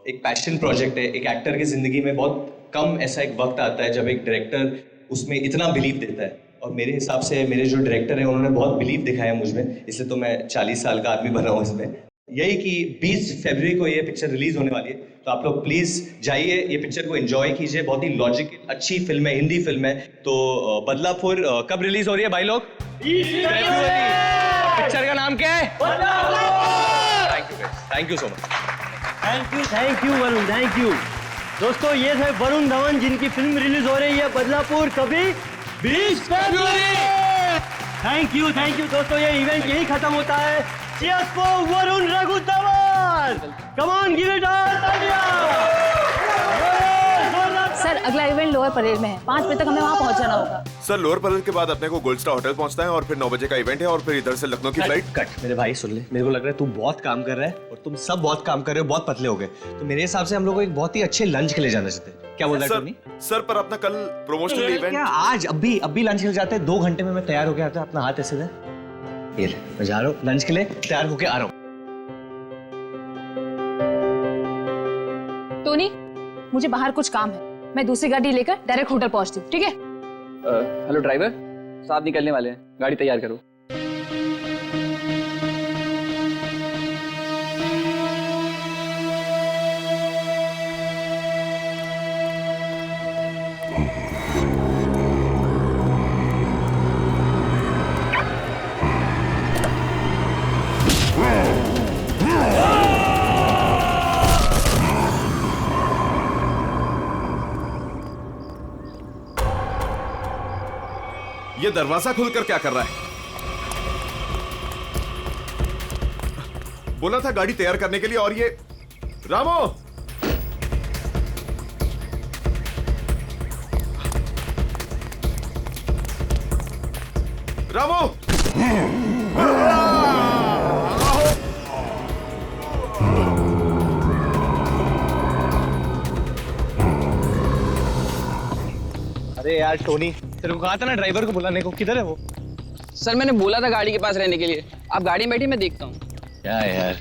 एक पैशन प्रोजेक्ट है। एक एक्टर की जिंदगी में बहुत कम ऐसा एक वक्त आता है जब एक डायरेक्टर उसमें इतना बिलीव देता है, और मेरे हिसाब से मेरे जो डायरेक्टर हैं उन्होंने बहुत बिलीव दिखाया मुझ में, इसलिए तो मैं 40 साल का आदमी बना हूँ इसमें। यही कि 20 फरवरी को ये पिक्चर रिलीज होने वाली है, तो आप लोग प्लीज जाइए, ये पिक्चर को एंजॉय कीजिए। बहुत ही लॉजिकल अच्छी फिल्म है, हिंदी फिल्म है। तो बदलापुर कब रिलीज हो रही है भाई लोग? पिक्चर का नाम क्या है? Thank you so much. Thank you Varun, thank you. दोस्तों, ये थे वरुण धवन जिनकी फिल्म रिलीज हो रही है बदलापुर, कभी 20 फरवरी। थैंक यू दोस्तों, ये इवेंट यही खत्म होता है। Cheers for Varun Raghu Dhawan. Come on, give it all, तालियां। सर, अगला इवेंट लोअर परेड में है, 5 बजे तक हमें वहाँ पहुँच जाना होगा। सर, लोअर परेड के बाद अपने को गोल्ड स्टार होटल पहुंचना है और फिर 9 बजे का इवेंट है और फिर इधर से लखनऊ की फ्लाइट। कट मेरे भाई, सुन ले, मेरे को लग रहा है तू बहुत काम कर रहा है और तुम सब बहुत काम कर रहे हो, बहुत पतले हो गए। तो मेरे हिसाब से हम लोग को एक बहुत ही अच्छे लंच के लिए जाना चाहिए। क्या बोल रहा है? सर, पर अपना कल प्रमोशनल इवेंट आज अभी लंच के लिए जाते हैं। 2 घंटे में मैं तैयार हो गया था। अपना हाथ ऐसे दे, ये ले, मैं जा रहा हूँ लंच के लिए, तैयार होके आ रहा हूँ। मुझे बाहर कुछ काम है, मैं दूसरी गाड़ी लेकर डायरेक्ट होटल पहुंचती हूँ, ठीक है? हेलो ड्राइवर, साहब निकलने वाले हैं, गाड़ी तैयार करो। ये दरवाजा खुलकर क्या कर रहा है? बोला था गाड़ी तैयार करने के लिए, और ये रामो! रामो! अरे यार टोनी, तेरे को कहा था ना ड्राइवर को बुलाने को, किधर है वो? सर मैंने बोला था गाड़ी के पास रहने के लिए, आप गाड़ी में बैठिए, मैं देखता हूँ। क्या है यार?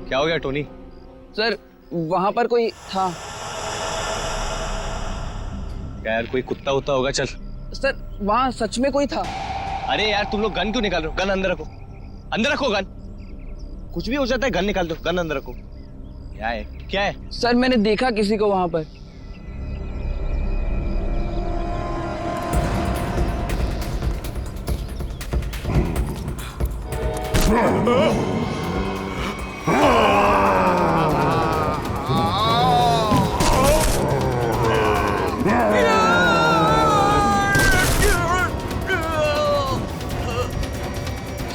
क्या हो गया टोनी? सर वहां पर कोई था। क्या यार, कोई कुत्ता उत्ता होगा? चल। सर वहां सच में कोई था। अरे यार तुम लोग गन क्यों निकाल रहे हो? गन अंदर रखो, अंदर रखो गन। कुछ भी हो जाता है, गन निकाल दो, गन अंदर रखो। क्या है? क्या है? सर मैंने देखा किसी को वहां पर।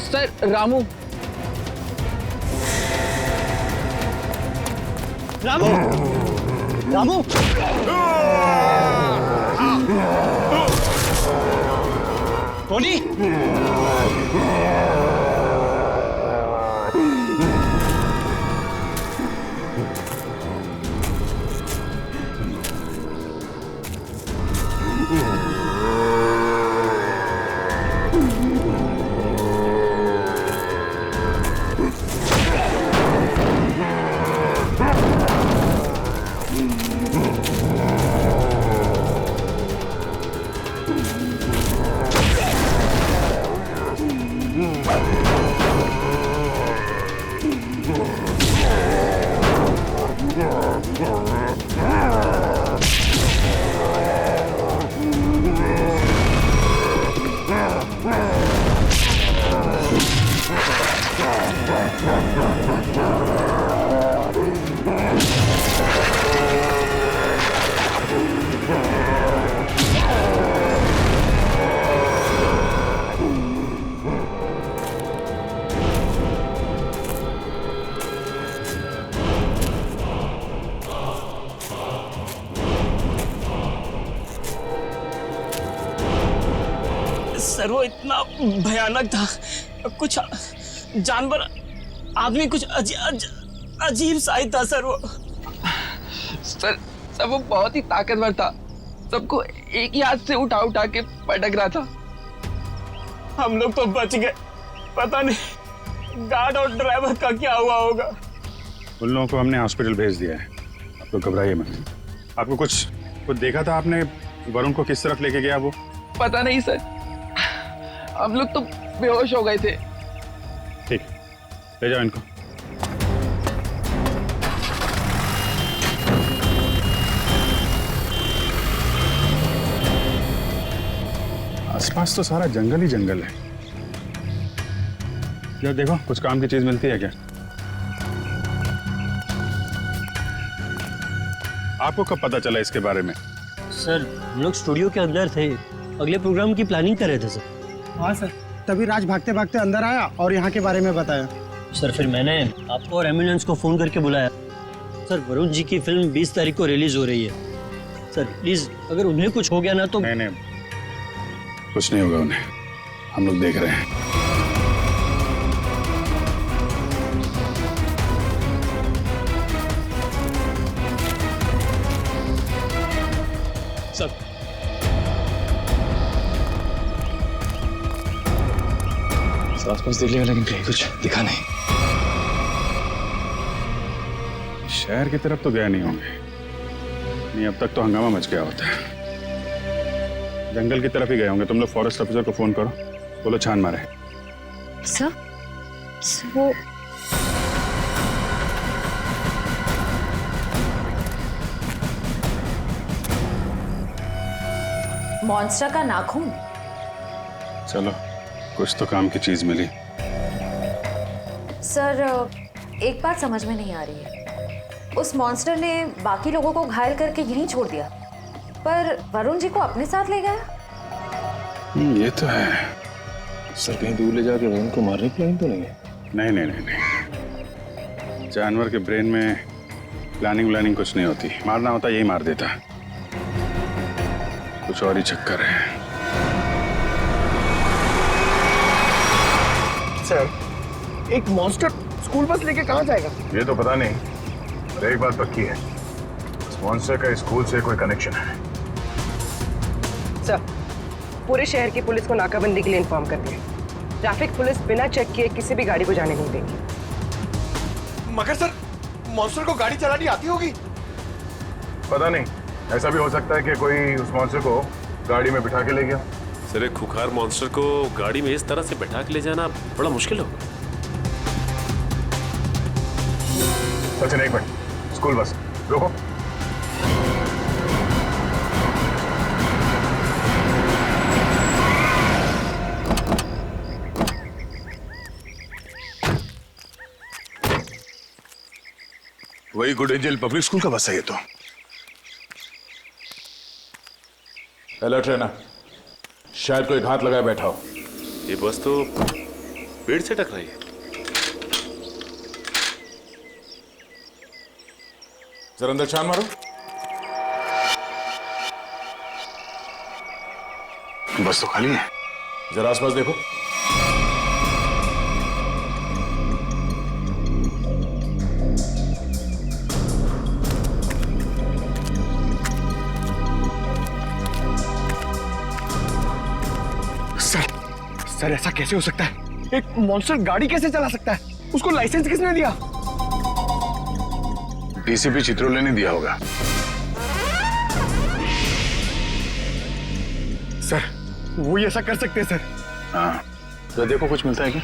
Sir Ramu. Ramu! Ramu! Tony! Sir वो इतना भयानक था, कुछ जानवर आदमी कुछ अजीब सा ही था सर वो। सर वो बहुत ही ताकतवर था, सबको एक ही हाथ से उठा उठा के पटक रहा था। हम लोग तो बच गए, पता नहीं गार्ड और ड्राइवर का क्या हुआ होगा। उन लोगों को हमने हॉस्पिटल भेज दिया है, आप लोग घबराइए मत। आपको कुछ देखा था आपने? वरुण को किस तरफ लेके गया वो? पता नहीं सर, हम लोग तो बेहोश हो गए थे। ठीक, ले जाओ इनको। आसपास तो सारा जंगल ही जंगल है। यार देखो, कुछ काम की चीज मिलती है क्या? आपको कब पता चला इसके बारे में? सर हम लोग स्टूडियो के अंदर थे, अगले प्रोग्राम की प्लानिंग कर रहे थे सर। हाँ सर, तभी राज भागते भागते अंदर आया और यहाँ के बारे में बताया। सर फिर मैंने आपको और एम्बुलेंस को फोन करके बुलाया। सर वरुण जी की फिल्म 20 तारीख को रिलीज हो रही है सर, प्लीज अगर उन्हें कुछ हो गया ना तो। नहीं, कुछ नहीं होगा उन्हें, हम लोग देख रहे हैं। सर आसपास देख लिया लेकिन कहीं कुछ दिखा नहीं। शहर की तरफ तो गए नहीं होंगे, नहीं अब तक तो हंगामा मच गया होता है। जंगल की तरफ ही गए होंगे। तुम लोग फॉरेस्ट ऑफिसर को फोन करो, बोलो छान मारे। सर वो मॉन्स्टर का नाखून। चलो कुछ तो काम की चीज मिली। सर एक बात समझ में नहीं आ रही है, उस मॉन्स्टर ने बाकी लोगों को घायल करके यहीं छोड़ दिया, पर वरुण जी को अपने साथ ले गया। ये तो है। सर कहीं दूर ले जाके वरुण को मारने की प्लानिंग तो नहीं है? नहीं नहीं नहीं नहीं, जानवर के ब्रेन में प्लानिंग व्लानिंग कुछ नहीं होती। मारना होता यही मार देता, कुछ और ही चक्कर है। सर एक मॉन्स्टर स्कूल बस लेके कहाँ जाएगा? ये तो पता नहीं, पर एक बात पक्की है, इस मॉन्स्टर का स्कूल से कोई कनेक्शन है। सर पूरे शहर की पुलिस को नाकाबंदी के लिए इन्फॉर्म कर दिया। ट्रैफिक पुलिस बिना चेक किए किसी भी गाड़ी को जाने नहीं देगी। मगर सर मॉन्स्टर को गाड़ी चलानी आती होगी? पता नहीं, ऐसा भी हो सकता है कि कोई उस मॉन्स्टर को गाड़ी में बिठा के ले गया। सर एक खुखार मॉन्स्टर को गाड़ी में इस तरह से बैठा के ले जाना बड़ा मुश्किल होगा। सचिन एक मिनट, स्कूल बस रोको। वही गुड एंजल पब्लिक स्कूल का बस है ये तो। अलर्ट रहना, शायद कोई घात लगाए बैठा हो। ये बस तो पेड़ से टकराई है। जरा अंदर छान मारो। बस तो खाली है, जरा आसपास देखो। सर ऐसा कैसे हो सकता है? एक मॉन्स्टर गाड़ी कैसे चला सकता है? उसको लाइसेंस किसने दिया? डीसीपी चित्रोले ने दिया होगा। सर वो ऐसा कर सकते हैं सर? हाँ तो देखो कुछ मिलता है क्या?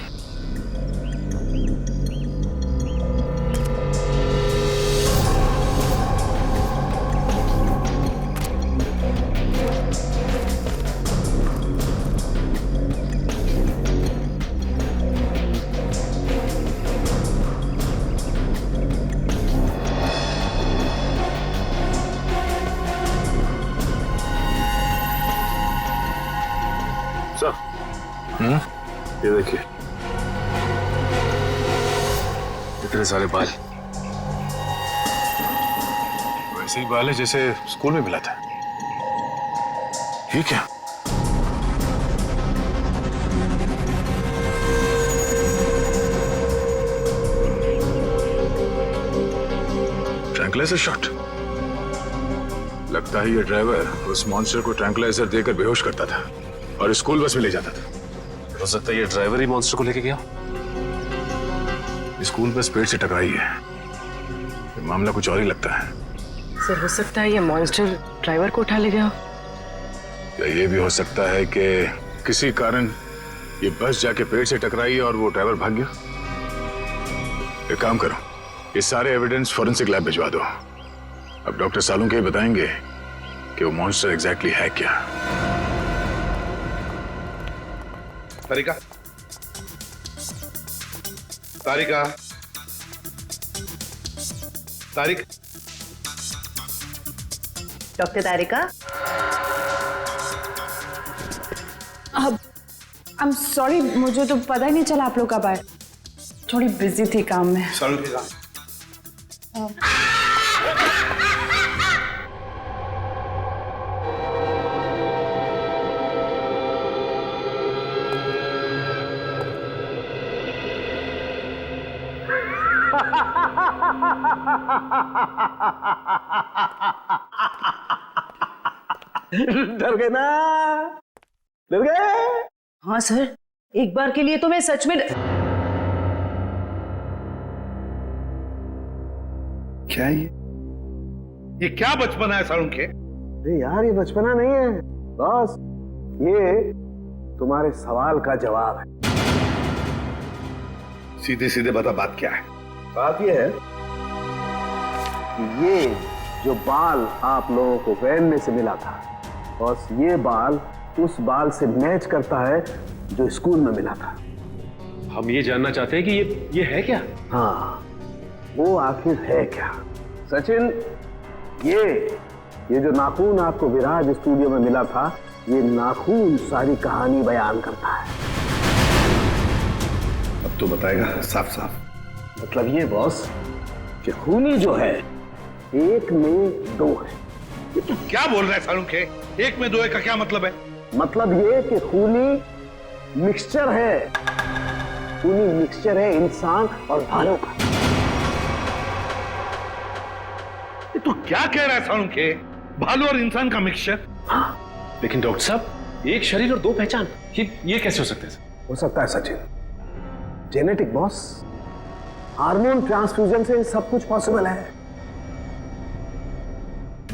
ये देखिए, इतने सारे बाल, वैसे ही बाल है जैसे स्कूल में मिला था। ये क्या? Tranquilizer shot. लगता है ये ड्राइवर उस मॉन्स्टर को ट्रैंकुलाइजर देकर बेहोश करता था और स्कूल बस में ले जाता था। हो सकता है ये ड्राइवर ही मॉन्स्टर को लेके गया। स्कूल बस पेड़ से टकराई है, ये मामला कुछ और ही लगता है। सर हो सकता है ये मॉन्स्टर ड्राइवर को उठा ले गया। या ये भी हो सकता है कि किसी कारण ये बस जाके पेड़ से टकराई और वो ड्राइवर भाग गया। एक काम करो, ये सारे एविडेंस फॉरेंसिक लैब भिजवा दो। अब डॉक्टर सालुंके बताएंगे कि वो मॉन्स्टर एग्जैक्टली है क्या। तारिका, तारिका, तारिक, डॉक्टर तारिका। अब आई एम सॉरी, मुझे तो पता ही नहीं चला आप लोग कब आए। थोड़ी बिजी थी काम में। सालुंके का डर गए ना? डर गए? हाँ सर, एक बार के लिए तो मैं सच में क्या ये क्या बचपना है सालुंखे? अरे यार, ये बचपना नहीं है बॉस, ये तुम्हारे सवाल का जवाब है। सीधे सीधे बता, बात क्या है? बात ये है कि ये जो बाल आप लोगों को वैन में से मिला था, बॉस, ये बाल उस बाल से मैच करता है जो स्कूल में मिला था। हम ये जानना चाहते हैं कि ये है क्या? हाँ, वो आखिर है क्या? सचिन, ये जो नाखून आपको विराज स्टूडियो में मिला था, ये नाखून सारी कहानी बयान करता है। अब तो बताएगा साफ साफ। मतलब ये बॉस कि खूनी जो है एक में दो है। ये तू क्या बोल रहा है सालुंखे? एक में दो है का क्या मतलब है? मतलब ये कि खूनी मिक्सचर है, खूनी मिक्सचर है इंसान और भालू का। ये तू क्या कह रहा है सालुंखे? भालू और इंसान का मिक्सचर? हाँ। लेकिन डॉक्टर साहब, एक शरीर और दो पहचान, ये कैसे हो सकता है? हो सकता है Sachin, genetic boss, hormone transfusion से सब कुछ पॉसिबल है।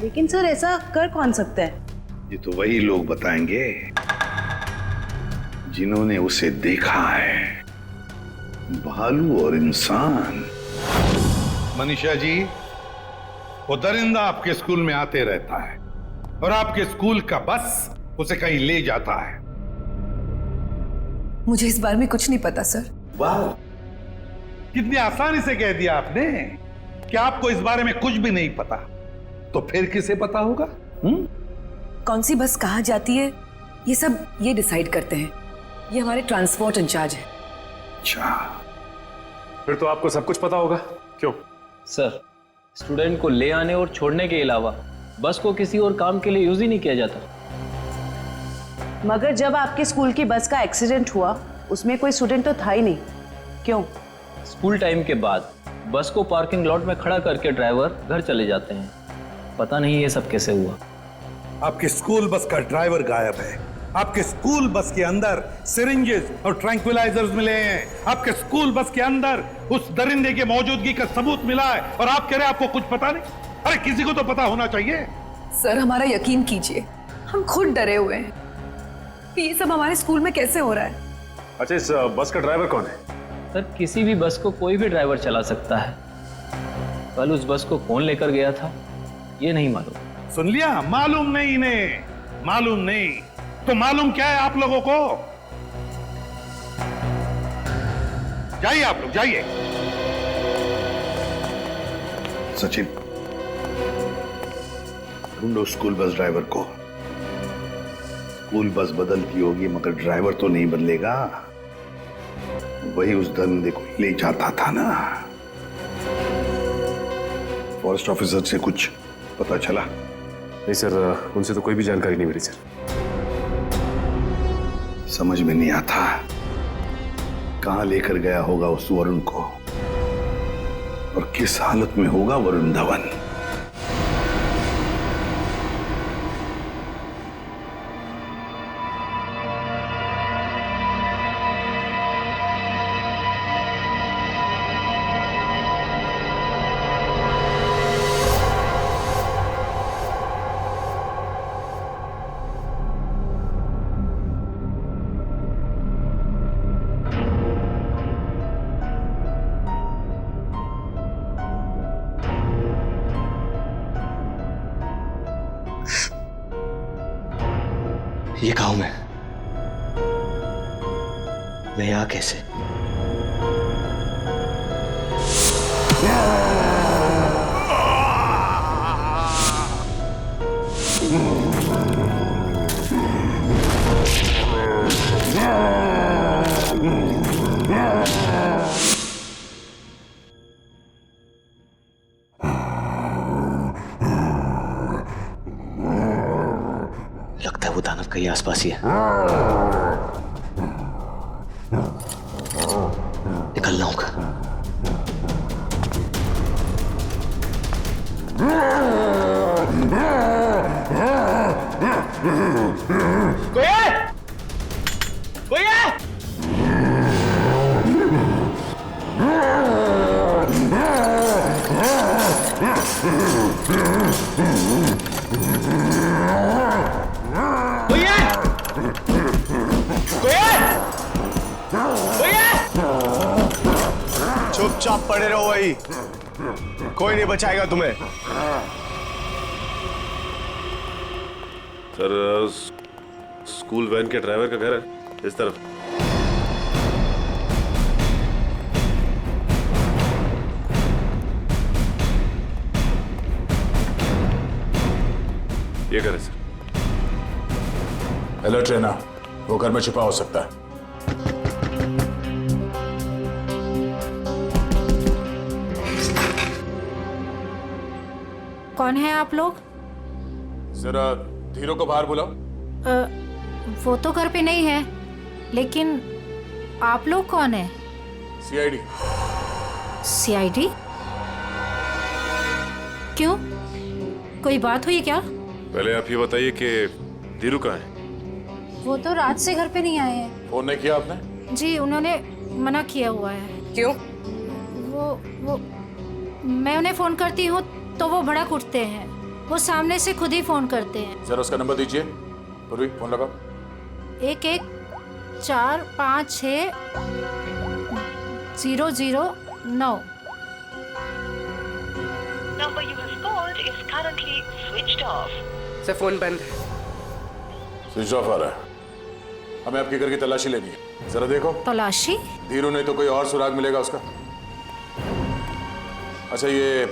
लेकिन सर, ऐसा कर कौन सकता है? ये तो वही लोग बताएंगे जिन्होंने उसे देखा है, भालू और इंसान। मनीषा जी, वो दरिंदा आपके स्कूल में आते रहता है और आपके स्कूल का बस उसे कहीं ले जाता है। मुझे इस बारे में कुछ नहीं पता सर। वाह, कितनी आसानी से कह दिया आपने कि आपको इस बारे में कुछ भी नहीं पता। तो फिर किसे पता होगा? कौन सी बस कहाँ जाती है, ये सब ये डिसाइड करते हैं। ये हमारे ट्रांसपोर्ट इंचार्ज है। अच्छा, फिर तो आपको सब कुछ पता होगा। क्यों? सर, स्टूडेंट को ले आने और छोड़ने के अलावा बस को किसी और काम के लिए यूज ही नहीं किया जाता। मगर जब आपके स्कूल की बस का एक्सीडेंट हुआ, उसमें कोई स्टूडेंट तो था ही नहीं। क्यों? स्कूल टाइम के बाद बस को पार्किंग लॉट में खड़ा करके ड्राइवर घर चले जाते हैं। पता नहीं ये सब कैसे हुआ। आपके स्कूल बस का ड्राइवर गायब है। आपके स्कूल बस के अंदर सिरिंजेस और ट्रैंक्विलाइजर्स मिले हैं। आपके स्कूल बस के अंदर उस दरिंदे की मौजूदगी का सबूत मिला है और आप कह रहे हैं आपको कुछ पता नहीं? अरे किसी को तो पता होना चाहिए। सर, हमारा यकीन कीजिए, हम खुद डरे हुए हैं कि ये सब हमारे स्कूल में कैसे हो रहा है। अच्छा, इस बस का ड्राइवर कौन है? सर, किसी भी बस को कोई भी ड्राइवर चला सकता है। कल उस बस को कौन लेकर गया था ये नहीं मालूम। सुन लिया? मालूम नहीं इन्हें, मालूम नहीं। तो मालूम क्या है आप लोगों को? जाइए आप लोग, जाइए। सचिन, ढूंढो स्कूल बस ड्राइवर को। स्कूल बस बदलती होगी मगर ड्राइवर तो नहीं बदलेगा। वही उस दरिंदे को ले जाता था ना। फॉरेस्ट ऑफिसर से कुछ पता चला? नहीं सर, उनसे तो कोई भी जानकारी नहीं मिली सर। समझ में नहीं आता कहां लेकर गया होगा उस वरुण को और किस हालत में होगा वरुण धवन। ये गांव में मैं यहाँ कैसे? लगता है वो दानव कहीं आसपास ही है। निकलना होगा। कोई है? कोई है? चुपचाप पड़े रहो वही, कोई नहीं बचाएगा तुम्हें। सर स्कूल वैन के ड्राइवर का घर है इस तरफ। ये घर है सर। अलर्ट रहना, वो घर में छिपा हो सकता है। कौन है आप लोग? जरा धीरू को बाहर बुलाओ। वो तो घर पे नहीं है, लेकिन आप लोग कौन है? सीआईडी। सीआईडी? क्यों, कोई बात हुई क्या? पहले आप ये बताइए कि धीरू कहाँ है? वो तो रात से घर पे नहीं आए हैं। फोन नहीं किया आपने? जी उन्होंने मना किया हुआ है। क्यों? वो मैं उन्हें फोन करती हूँ तो वो भड़क उठते हैं। वो सामने से खुद ही फोन करते हैं। जरा उसका नंबर दीजिए। पूर्वी फोन लगाओ। 11456009। Number you have called is currently switched off. Sir phone बंद है। स्विच ऑफ आ रहा है। हमें आपके घर की तलाशी लेनी है। जरा देखो। तलाशी? धीरू नहीं तो कोई और सुराग मिलेगा उसका। अच्छा ये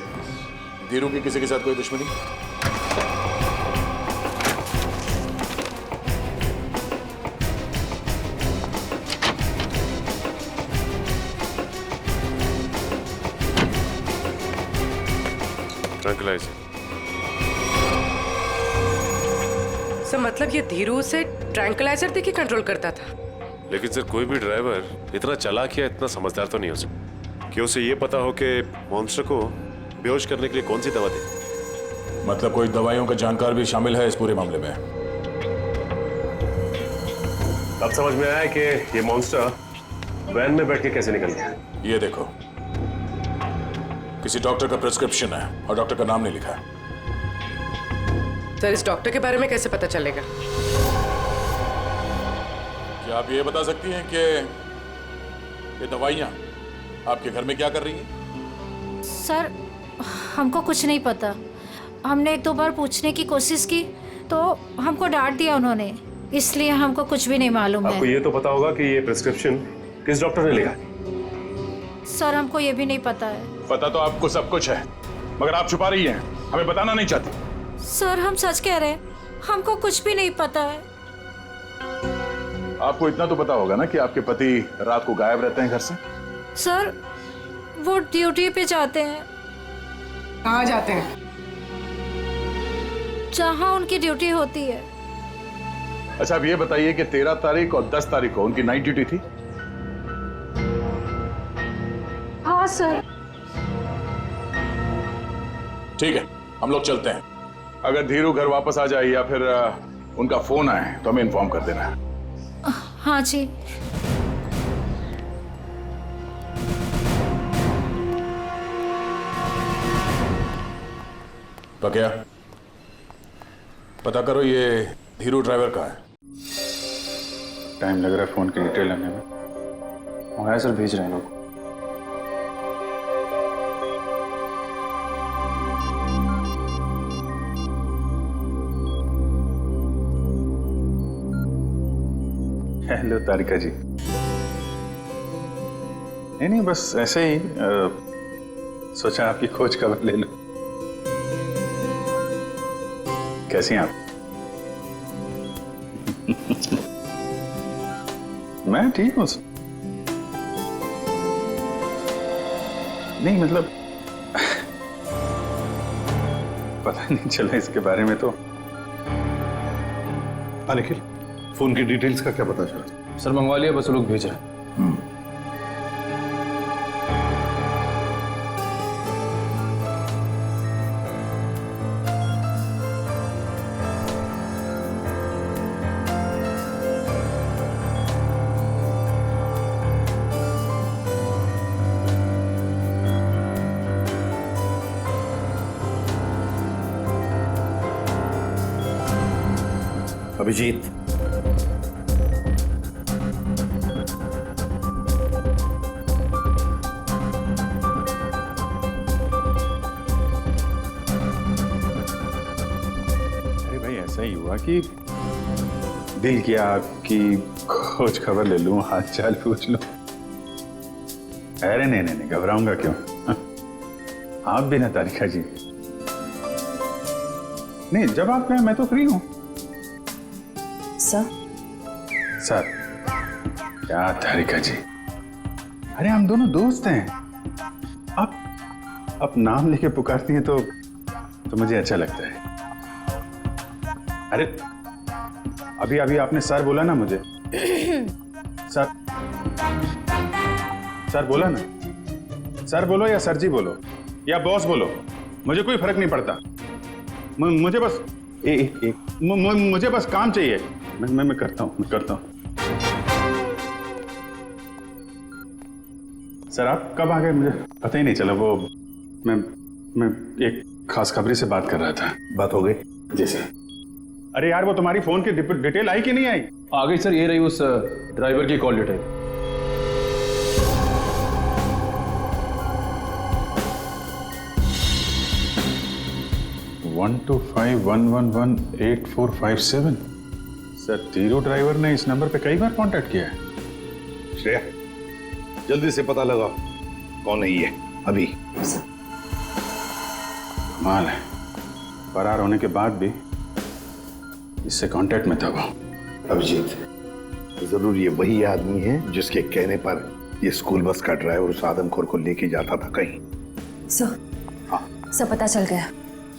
धीरू की किसी के साथ कोई दुश्मनी? ट्रैंक्विलाइजर। सर मतलब ये धीरू से ट्रैंक्विलाइजर देके कंट्रोल करता था? लेकिन सर कोई भी ड्राइवर इतना चालाक या इतना समझदार तो नहीं हो सकता कि उसे ये पता हो कि मॉन्स्टर को बेहोश करने के लिए कौन सी दवा दे। मतलब कोई दवाइयों का जानकार भी शामिल है इस पूरे मामले में। अब समझ में आया कि ये मॉन्स्टर वैन में बैठ के कैसे निकल गया। ये देखो, किसी डॉक्टर का प्रिस्क्रिप्शन है और डॉक्टर का नाम नहीं लिखा है। सर इस डॉक्टर के बारे में कैसे पता चलेगा? क्या आप ये बता सकती हैं कि ये दवाइयां आपके घर में क्या कर रही हैं? सर हमको कुछ नहीं पता। हमने एक दो बार पूछने की कोशिश की तो हमको डांट दिया उन्होंने, इसलिए हमको कुछ भी नहीं मालूम है। आपको ये तो पता होगा कि ये प्रिस्क्रिप्शन किस डॉक्टर ने लिखा है? सर हमको ये भी नहीं पता है। पता तो आपको सब कुछ है, मगर आप छुपा रही हैं, हमें बताना नहीं चाहती। सर हम सच कह रहे हैं, हमको कुछ भी नहीं पता है। आपको इतना तो पता होगा ना कि आपके पति रात को गायब रहते हैं घर से? सर वो ड्यूटी पे जाते हैं। कहाँ जाते हैं? जहाँ उनकी ड्यूटी होती है। अच्छा अब ये बताइए कि 13 तारीख और 10 तारीख को उनकी नाइट ड्यूटी थी? हाँ सर। ठीक है, हम लोग चलते हैं। अगर धीरू घर वापस आ जाए या फिर उनका फोन आए तो हमें इन्फॉर्म कर देना है। हाँ जी। पक्या, पता करो ये धीरू ड्राइवर का है। टाइम लग रहा है फोन की डिटेल लेने में। मंगाया सर, भेज रहे हैं लोग। हेलो तारिका जी। नहीं बस ऐसे ही सोचा आपकी खोज खबर ले लो। कैसी हैं आप? मैं ठीक हूँ। नहीं मतलब पता नहीं चला इसके बारे में तो। निखिल, फोन की डिटेल्स का क्या पता चला? सर मंगवा लिया, बस लोग भेज रहे हैं। अभिजीत, अरे भाई ऐसा ही हुआ कि दिल किया आपकी खोज खबर ले लूं, हाल चाल पूछ लूं। अरे नहीं नहीं नहीं, घबराऊंगा क्यों? आप भी ना तारिका जी। नहीं, जब आप कहें मैं तो फ्री हूं। सर सर क्या तारिका जी, अरे हम दोनों दोस्त हैं। आप नाम लेके पुकारती हैं तो मुझे अच्छा लगता है। अरे अभी अभी आपने सर बोला ना मुझे। सर बोला ना। सर बोलो या सर जी बोलो या बॉस बोलो, मुझे कोई फर्क नहीं पड़ता। मुझे बस मुझे बस काम चाहिए। मैं करता हूँ। सर आप कब आ गए मुझे पता ही नहीं चला। वो मैं एक खास खबरी से बात कर रहा था। बात हो गई? जी सर। अरे यार वो तुम्हारी फोन की डिटेल आई कि नहीं आई? आ गई सर, ये रही उस ड्राइवर की call detail. One 125118457। Sir Tiru driver ने इस नंबर पे कई बार कांटेक्ट किया है। श्रेया, जल्दी से पता लगाओ कौन है ये अभी। कमाल है, फरार होने के बाद भी इससे कांटेक्ट में था वो। अभिजीत, जरूर ये वही आदमी है जिसके कहने पर ये स्कूल बस का ड्राइवर उस आदमखोर को लेके जाता था कहीं। सर, सर पता चल गया,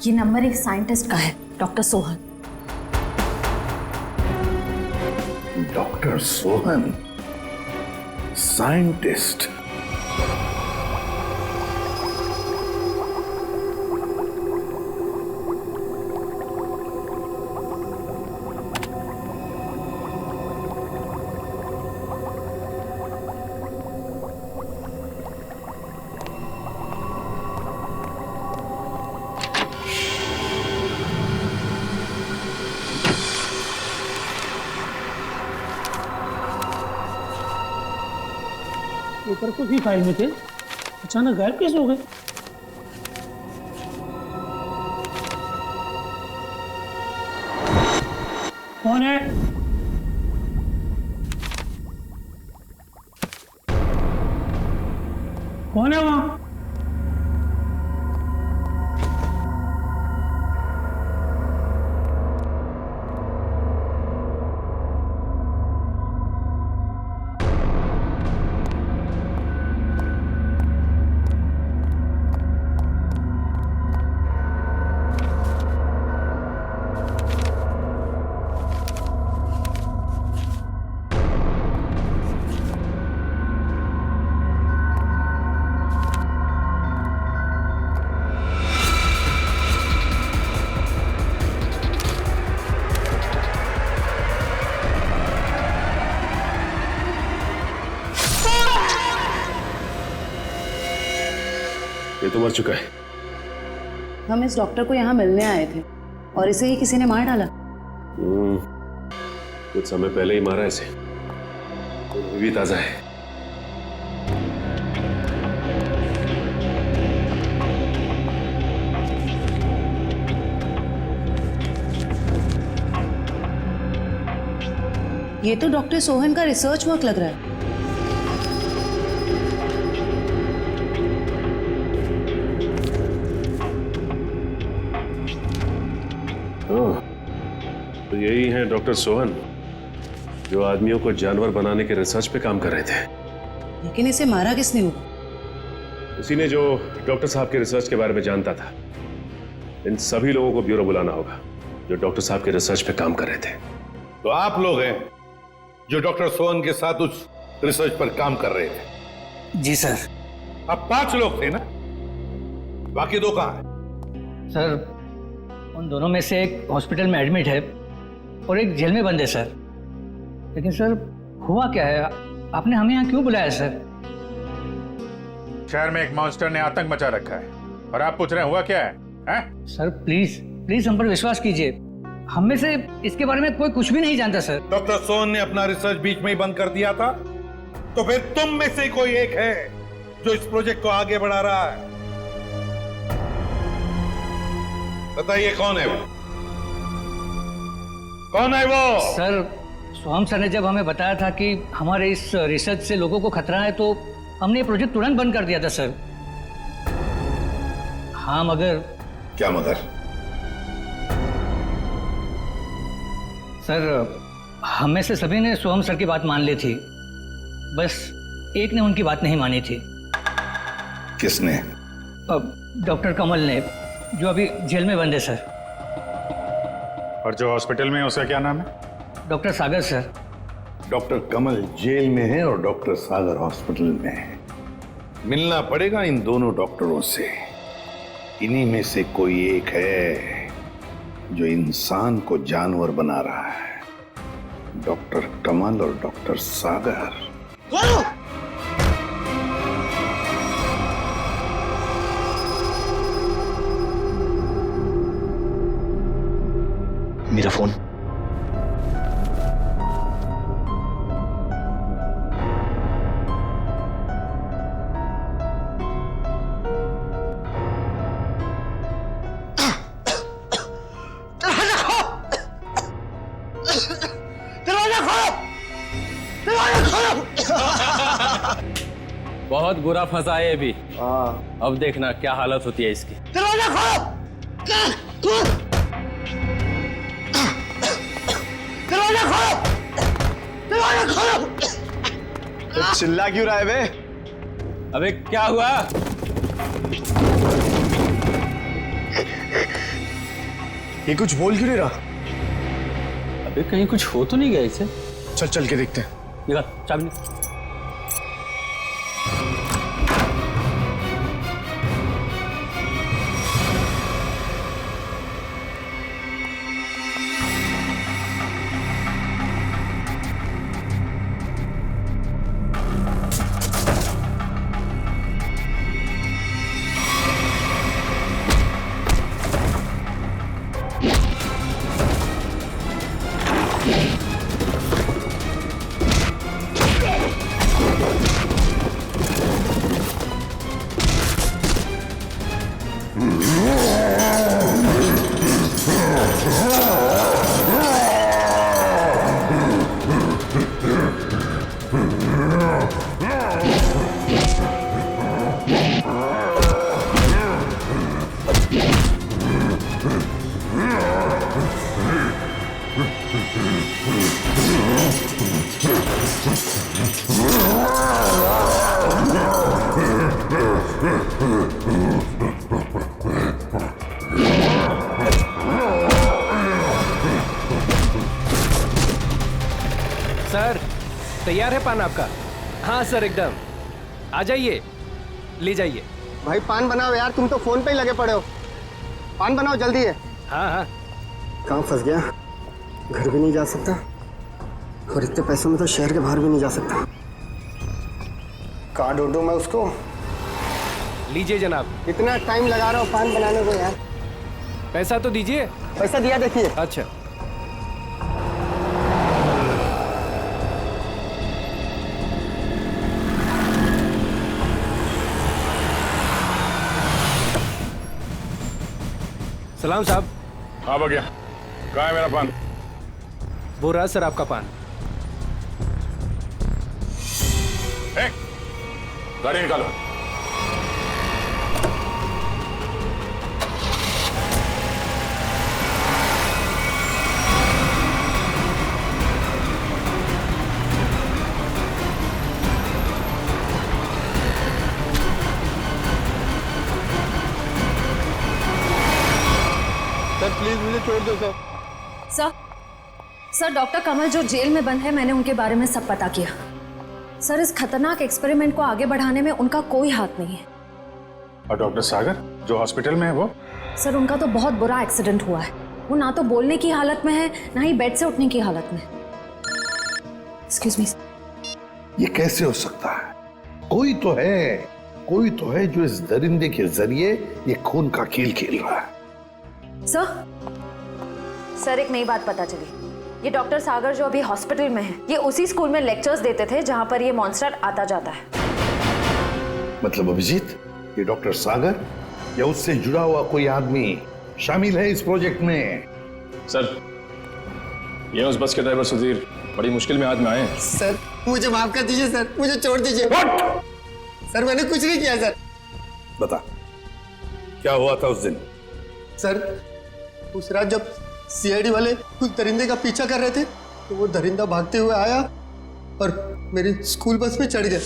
ये नंबर एक साइंटिस्ट का है, doctor Sohan. Doctor Sohan, scientist. Paper को भी फाइल में थे, अचानक गायब कैसे हो गए? कौन है? कौन है वहां? ये तो मर चुका है। हम इस डॉक्टर को यहाँ मिलने आए थे और इसे ही किसी ने मार डाला। कुछ समय पहले ही मारा इसे, तो अभी भी ताजा है। ये तो डॉक्टर सोहन का रिसर्च वर्क लग रहा है। तो यही है डॉक्टर सोहन, जो आदमियों को जानवर बनाने के रिसर्च पे काम कर रहे थे। लेकिन इसे मारा किसने होगा? उसी ने जो डॉक्टर साहब के रिसर्च के बारे में जानता था। इन सभी लोगों को ब्यूरो बुलाना होगा जो डॉक्टर साहब के रिसर्च पे काम कर रहे थे। तो आप लोग हैं जो डॉक्टर सोहन के साथ उस रिसर्च पर काम कर रहे थे? जी सर। अब 5 लोग थे ना, बाकी 2 कहां हैं? सर उन दोनों में से एक हॉस्पिटल में एडमिट है और एक जेल में बंद है सर। लेकिन सर हुआ क्या है, आपने हमें यहाँ क्यों बुलाया सर? शहर में एक मॉन्स्टर ने आतंक मचा रखा है और आप पूछ रहे हैं हुआ क्या है? हैं? सर प्लीज प्लीज हम पर विश्वास कीजिए, हम में से इसके बारे में कोई कुछ भी नहीं जानता सर। डॉक्टर सोन ने अपना रिसर्च बीच में ही बंद कर दिया था, तो फिर तुम में से कोई एक है जो इस प्रोजेक्ट को आगे बढ़ा रहा है। बताइए कौन है वो? कौन है वो? सर, सोहम सर ने जब हमें बताया था कि हमारे इस रिसर्च से लोगों को खतरा है, तो हमने ये प्रोजेक्ट तुरंत बंद कर दिया था सर। हाँ मगर। क्या मगर? सर, हम में से सभी ने सोहम सर की बात मान ली थी, बस एक ने उनकी बात नहीं मानी थी। किसने? डॉक्टर कमल ने, जो अभी जेल में बंद है सर। और जो हॉस्पिटल में है उसका क्या नाम है? डॉक्टर सागर सर। डॉक्टर कमल जेल में है और डॉक्टर सागर हॉस्पिटल में है। मिलना पड़ेगा इन दोनों डॉक्टरों से। इन्हीं में से कोई एक है जो इंसान को जानवर बना रहा है। डॉक्टर कमल और डॉक्टर सागर। मेरा फोन। बहुत बुरा फंसा है अभी। अब देखना क्या हालत होती है इसकी। दरवाजा खोलो! दरवाजा खोलो! दरवाजा खोलो! तो चिल्ला क्यों रहा है बे? अबे क्या हुआ? ये कुछ बोल क्यों नहीं रहा? अबे कहीं कुछ हो तो नहीं गया इसे? चल के देखते हैं। निकाल चाबी निकाल। सर, तैयार है पान आपका? हाँ सर, एकदम। आ जाइए, ले जाइए। भाई पान बनाओ यार, तुम तो फोन पे ही लगे पड़े हो। पान बनाओ जल्दी है। हाँ हाँ। कहाँ फंस गया? घर भी नहीं जा सकता और इतने पैसों में तो शहर के बाहर भी नहीं जा सकता। कहाँ ढूंढूं मैं उसको? लीजिए जनाब। इतना टाइम लगा रहा हूँ पान बनाने को यार। पैसा तो दीजिए। पैसा दिया देखिए। अच्छा। सलाम साहब। हाँ भैया, कहाँ है मेरा पान? वो रहा सर आपका पान। गाड़ी निकालो। सर प्लीज मुझे छोड़ दो सर। सर डॉक्टर कमल जो जेल में बंद है, मैंने उनके बारे में सब पता किया। सर इस खतरनाक एक्सपेरिमेंट को आगे बढ़ाने में उनका कोई हाथ नहीं है। और डॉक्टर सागर जो हॉस्पिटल में है वो? सर उनका तो बहुत बुरा एक्सीडेंट हुआ है। वो ना तो बोलने की हालत में है, ना ही बेड से उठने की हालत में। Excuse me. ये कैसे हो सकता है? कोई तो है जो इस दरिंदे के जरिए ये खून का खेल खेल रहा है। सर एक नई बात पता चली। ये डॉक्टर सागर जो अभी हॉस्पिटल में है, ये उसी स्कूल में लेक्चर्स देते थे जहां पर ये मॉन्स्टर आता जाता है। मतलब अभिजीत, ये डॉक्टर सागर या उससे जुड़ा हुआ कोई आदमी शामिल है इस प्रोजेक्ट में? सर, ये उस बस के ड्राइवर सुधीर बड़ी मुश्किल में हाथ में आए हैं। सर मुझे माफ कर दीजिए सर, मुझे छोड़ दीजिए। सर मैंने कुछ नहीं किया सर। बता, क्या हुआ था उस दिन? सर उस रात जब सीआईडी वाले कुछ दरिंदे का पीछा कर रहे थे तो वो दरिंदा भागते हुए आया और मेरी स्कूल बस में चढ़ गया।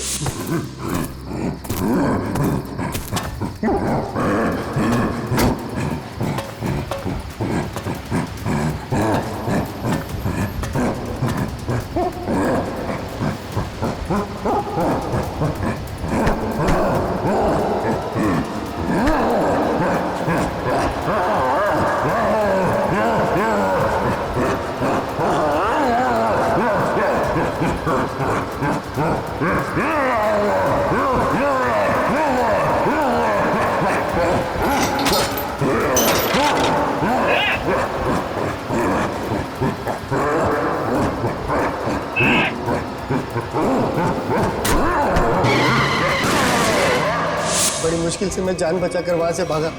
बड़ी मुश्किल से मैं जान बचाकर वहां से भागा।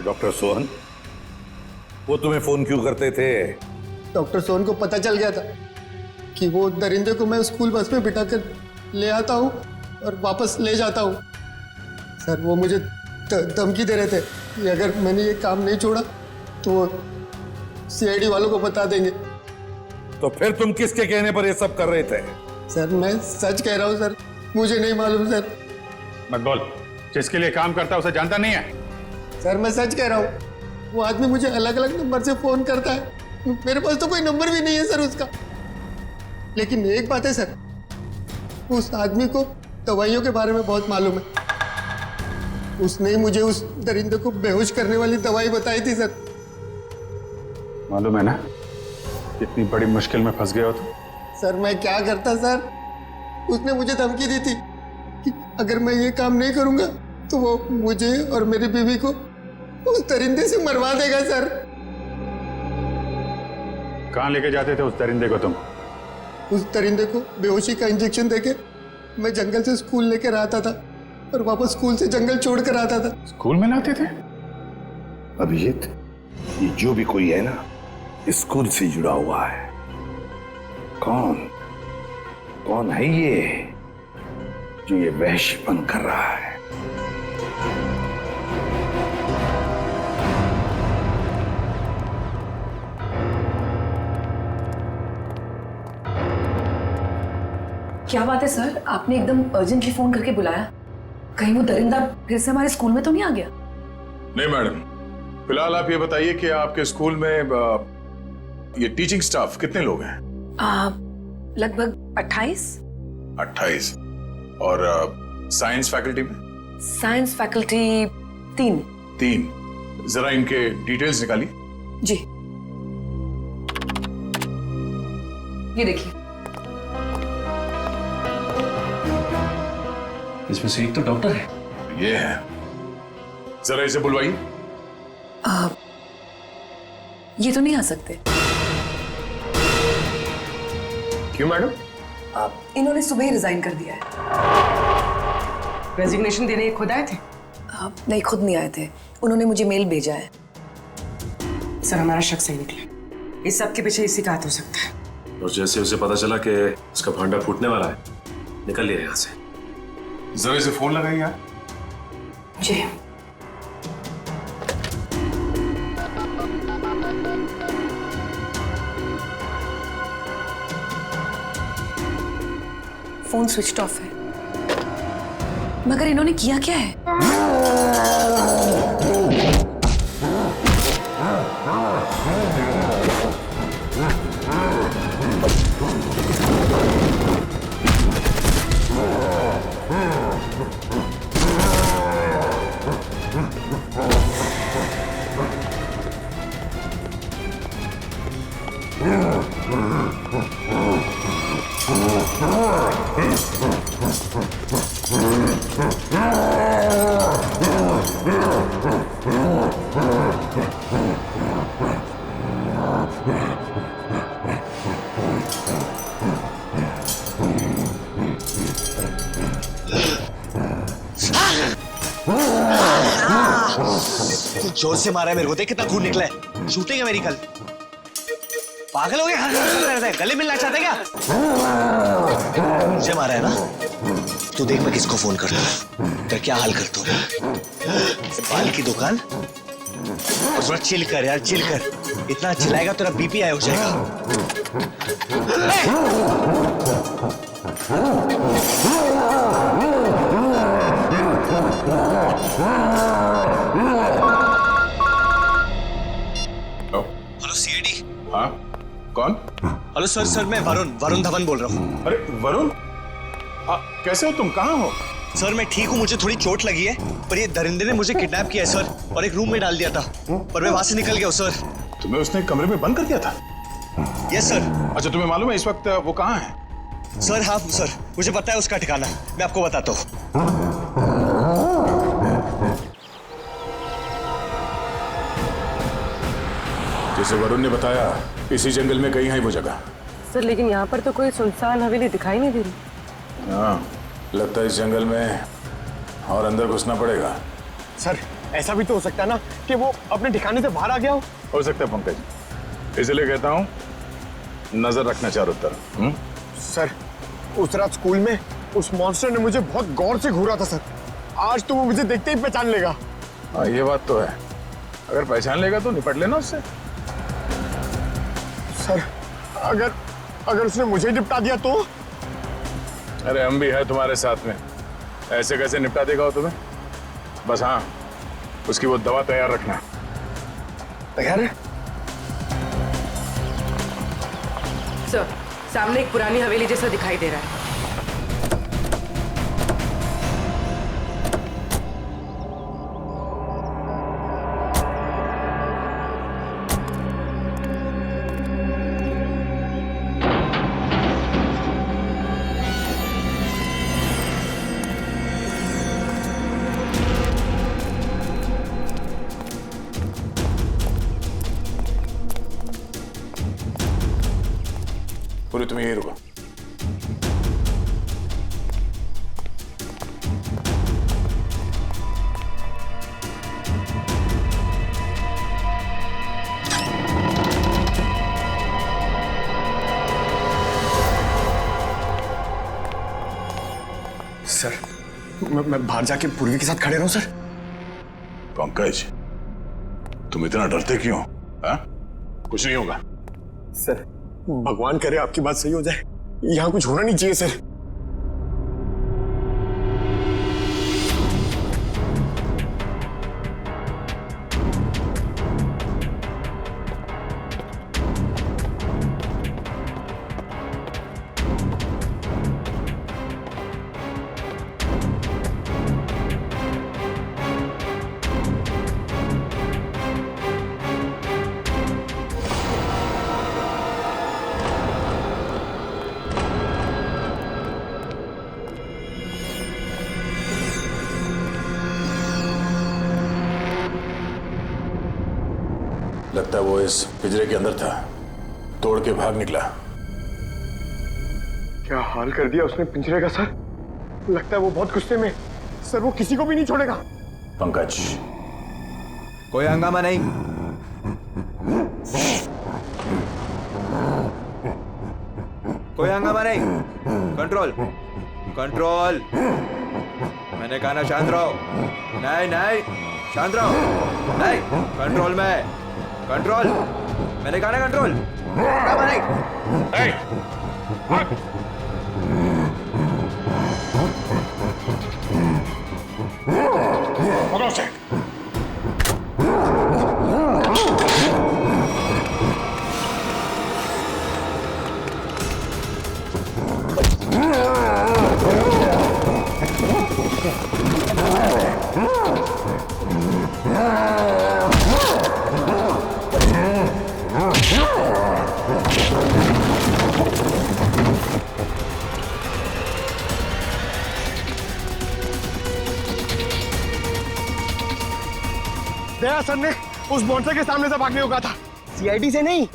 डॉक्टर सोहन, वो तुम्हें फोन क्यों करते थे? डॉक्टर सोहन को पता चल गया था कि वो दरिंदे को मैं स्कूल बस में बिठाकर ले आता हूँ और वापस ले जाता हूँ। सर वो मुझे धमकी दे रहे थे कि अगर मैंने ये काम नहीं छोड़ा तो वो सीआईडी वालों को बता देंगे। तो फिर तुम किसके कहने पर ये सब कर रहे थे? सर मैं सच कह रहा हूँ सर, मुझे नहीं मालूम सर। मत बोल, जिसके लिए काम करता है उसे जानता नहीं है। सर मैं सच कह रहा हूँ, वो आदमी मुझे अलग अलग नंबर से फोन करता है, मेरे पास तो कोई नंबर भी नहीं है सर उसका। लेकिन एक बात है सर, उस आदमी को दवाइयों के बारे में बहुत मालूम है। उसने ही मुझे उस दरिंदे को बेहोश करने वाली दवाई बताई थी सर। मालूम है ना कितनी बड़ी मुश्किल में फंस गए हो तुम। सर मैं क्या करता सर, उसने मुझे धमकी दी थी कि अगर मैं ये काम नहीं करूंगा तो वो मुझे और मेरी बीवी को उस दरिंदे से मरवा देगा सर। कहाँ लेके जाते थे उस दरिंदे को तुम? उस दरिंदे को बेहोशी का इंजेक्शन देके मैं जंगल से स्कूल लेकर आता था और वापस स्कूल से जंगल छोड़ कर आता था। स्कूल में लाते थे? अभिजीत, ये जो भी कोई है ना, स्कूल से जुड़ा हुआ है। कौन है ये जो ये वहशीपन कर रहा है? क्या बात है सर, आपने एकदम अर्जेंटली फोन करके बुलाया? कहीं वो दरिंदा फिर से हमारे स्कूल में तो नहीं आ गया? नहीं मैडम, फिलहाल आप ये बताइए कि आपके स्कूल में ये टीचिंग स्टाफ कितने लोग हैं? लगभग 28। 28। और साइंस फैकल्टी में? Science faculty 3। जरा इनके डिटेल्स निकालिए। जी ये देखिए, इसमें से एक तो डॉक्टर है। ये है, जरा इसे बुलवाइए। ये तो नहीं आ सकते। क्यों मैडम? इन्होंने सुबह ही रिजाइन कर दिया है। रेजिग्नेशन देने खुद आए थे? नहीं, खुद नहीं आए थे, उन्होंने मुझे मेल भेजा है। सर हमारा शक सही निकला, इस सब के पीछे इसी का हाथ हो सकता है। और जैसे उसे पता चला कि उसका भांडा फूटने वाला है, निकल लिया यहाँ से। जरा इसे फोन लगाइए यार। जी फोन स्विच ऑफ है। मगर इन्होंने किया क्या है? जोर से मारा है मेरे को, देख कितना खून निकला है। शूटिंग है मेरी कल। पागल हो गया? गले मिलना चाहते क्या? मुझे मारा है ना? तू देख मैं किसको फोन करता हूँ, तेरा क्या हाल करता हूँ। बाल की दुकान और थोड़ा चिल कर यार, चिल कर। इतना चिल्लाएगा तेरा बीपी हाई हो जाएगा। Hello CID. हाँ कौन? हेलो सर, सर मैं वरुण धवन बोल रहा हूँ। अरे वरुण, कैसे हो तुम? कहाँ हो? सर मैं ठीक हूँ, मुझे थोड़ी चोट लगी है, पर ये दरिंदे ने मुझे किडनैप किया है सर, और एक रूम में डाल दिया था, पर मैं वहां से निकल गया हूँ सर। तुम्हें उसने कमरे में बंद कर दिया था? Yes sir. अच्छा तुम्हें मालूम है इस वक्त वो कहाँ है? सर हाँ सर, मुझे पता है उसका ठिकाना, मैं आपको बताता हूँ। जैसे वरुण ने बताया इसी जंगल में कहीं है वो जगह। सर लेकिन यहाँ पर तो कोई सुनसान हवेली दिखाई नहीं दे रही। हाँ लगता है इस जंगल में और अंदर घुसना पड़ेगा। सर ऐसा भी तो हो सकता है ना कि वो अपने ठिकाने से बाहर आ गया हो सकता है पंकज, इसलिए कहता हूँ नजर रखना चारों तरफ। सर उस रात स्कूल में उस मॉन्स्टर ने मुझे बहुत गौर से घूरा था सर, आज तो वो मुझे देखते ही पहचान लेगा। हाँ ये बात तो है, अगर पहचान लेगा तो निपट लेना उससे। सर अगर उसने मुझे निपटा दिया तो? अरे हम भी है तुम्हारे साथ में, ऐसे कैसे निपटा देगा वो तुम्हें। बस हाँ उसकी वो दवा तैयार रखना। तैयार है सर, सामने एक पुरानी हवेली जैसा दिखाई दे रहा है। पूरी तुम यही रुको। सर मैं बाहर जाके पूर्वी के साथ खड़े रहूं सर? पंकज तुम इतना डरते क्यों? हाँ कुछ नहीं होगा। सर भगवान करे आपकी बात सही हो जाए, यहाँ कुछ होना नहीं चाहिए सर। लगता है वो इस पिंजरे के अंदर था, तोड़ के भाग निकला। क्या हाल कर दिया उसने पिंजरे का सर, लगता है वो बहुत गुस्से में सर, वो किसी को भी नहीं छोड़ेगा। पंकज कोई हंगामा नहीं। कोई हंगामा नहीं। कंट्रोल कंट्रोल, मैंने कहा ना शांत रहो। नहीं नहीं शांत रहो। नहीं कंट्रोल में, कंट्रोल मैंने कहा ना कंट्रोल। हंगामा नहीं। पकड़ो उसे। दया सर ने उस मॉन्स्टर के सामने से भागने को कहा था, सीआईडी से नहीं।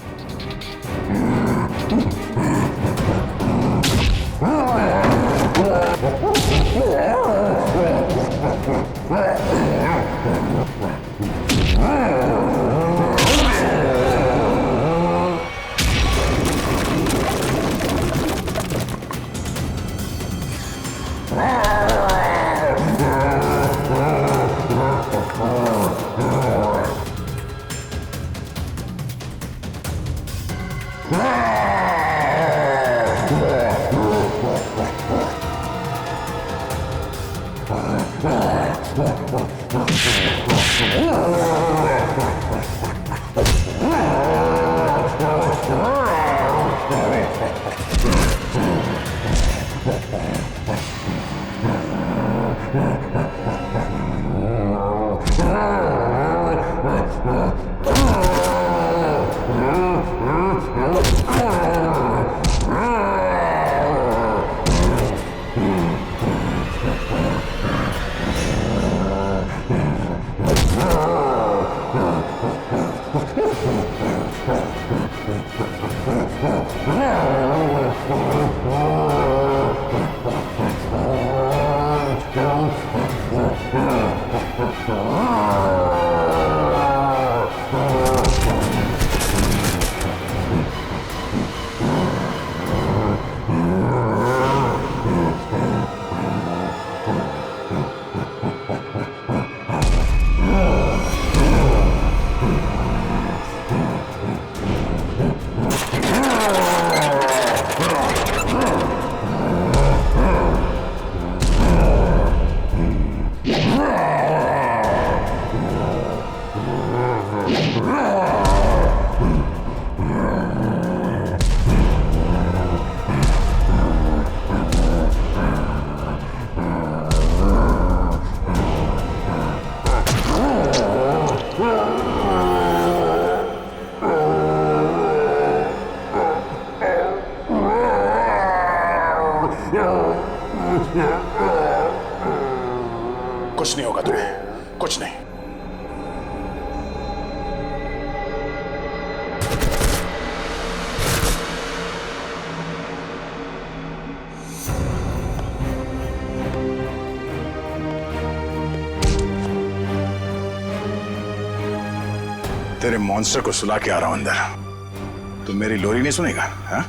कुछ नहीं होगा तुम्हें, कुछ नहीं। तेरे मॉन्स्टर को सुला के आ रहा हूं अंदर। तुम मेरी लोरी नहीं सुनेगा? हाँ?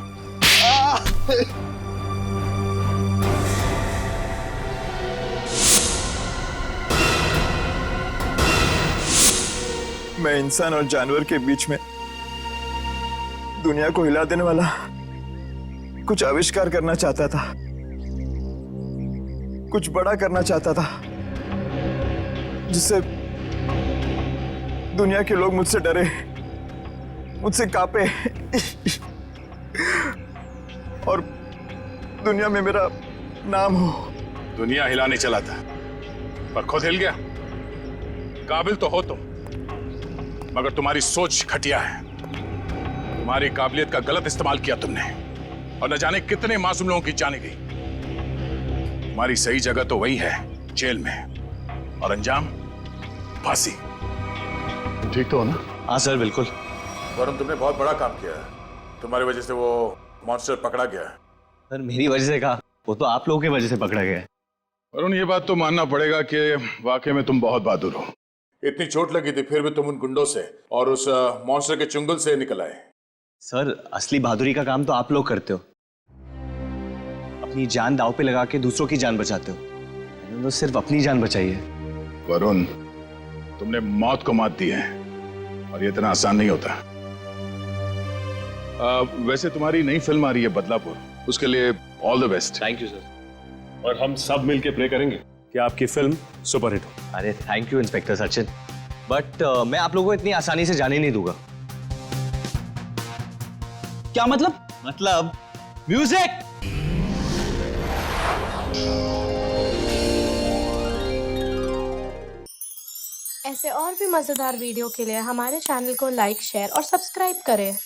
मैं इंसान और जानवर के बीच में दुनिया को हिला देने वाला कुछ आविष्कार करना चाहता था, कुछ बड़ा करना चाहता था, जिससे दुनिया के लोग मुझसे डरे, मुझसे कांपे और दुनिया में मेरा नाम हो। दुनिया हिलाने चला था पर खुद हिल गया। काबिल तो हो तुम, मगर तुम्हारी सोच घटिया है। तुम्हारी काबिलियत का गलत इस्तेमाल किया तुमने और न जाने कितने मासूम लोगों की जाने गई। तुम्हारी सही जगह तो वही है, जेल में, और अंजाम फांसी। ठीक तो हो ना? हाँ सर, बिल्कुल। वरुण, तुमने बहुत बड़ा काम किया है। तुम्हारी वजह से वो मॉन्स्टर पकड़ा गया है। सर मेरी वजह से कहा, वो तो आप लोगों की वजह से पकड़ा गया है। वरुण, ये बात तो मानना पड़ेगा कि वाकई में तुम बहुत बहादुर हो। इतनी चोट लगी थी फिर भी तुम उन गुंडों से और उस मॉन्स्टर के चुंगल से निकल आए। सर असली बहादुरी का काम तो आप लोग करते हो, अपनी जान दांव पे लगा के दूसरों की जान बचाते हो। मैंने तो सिर्फ अपनी जान बचाई है। वरुण, तुमने मौत को मात दी है और ये इतना आसान नहीं होता। वैसे तुम्हारी नई फिल्म आ रही है बदलापुर, उसके लिए all the best. Thank you sir. और हम सब मिलके प्रे करेंगे कि आपकी फिल्म सुपरहिट हो। अरे thank you inspector Sachin, but मैं आप लोगों को इतनी आसानी से जाने नहीं दूंगा। क्या मतलब? मतलब म्यूजिक। ऐसे और भी मजेदार वीडियो के लिए हमारे चैनल को लाइक, शेयर और सब्सक्राइब करें।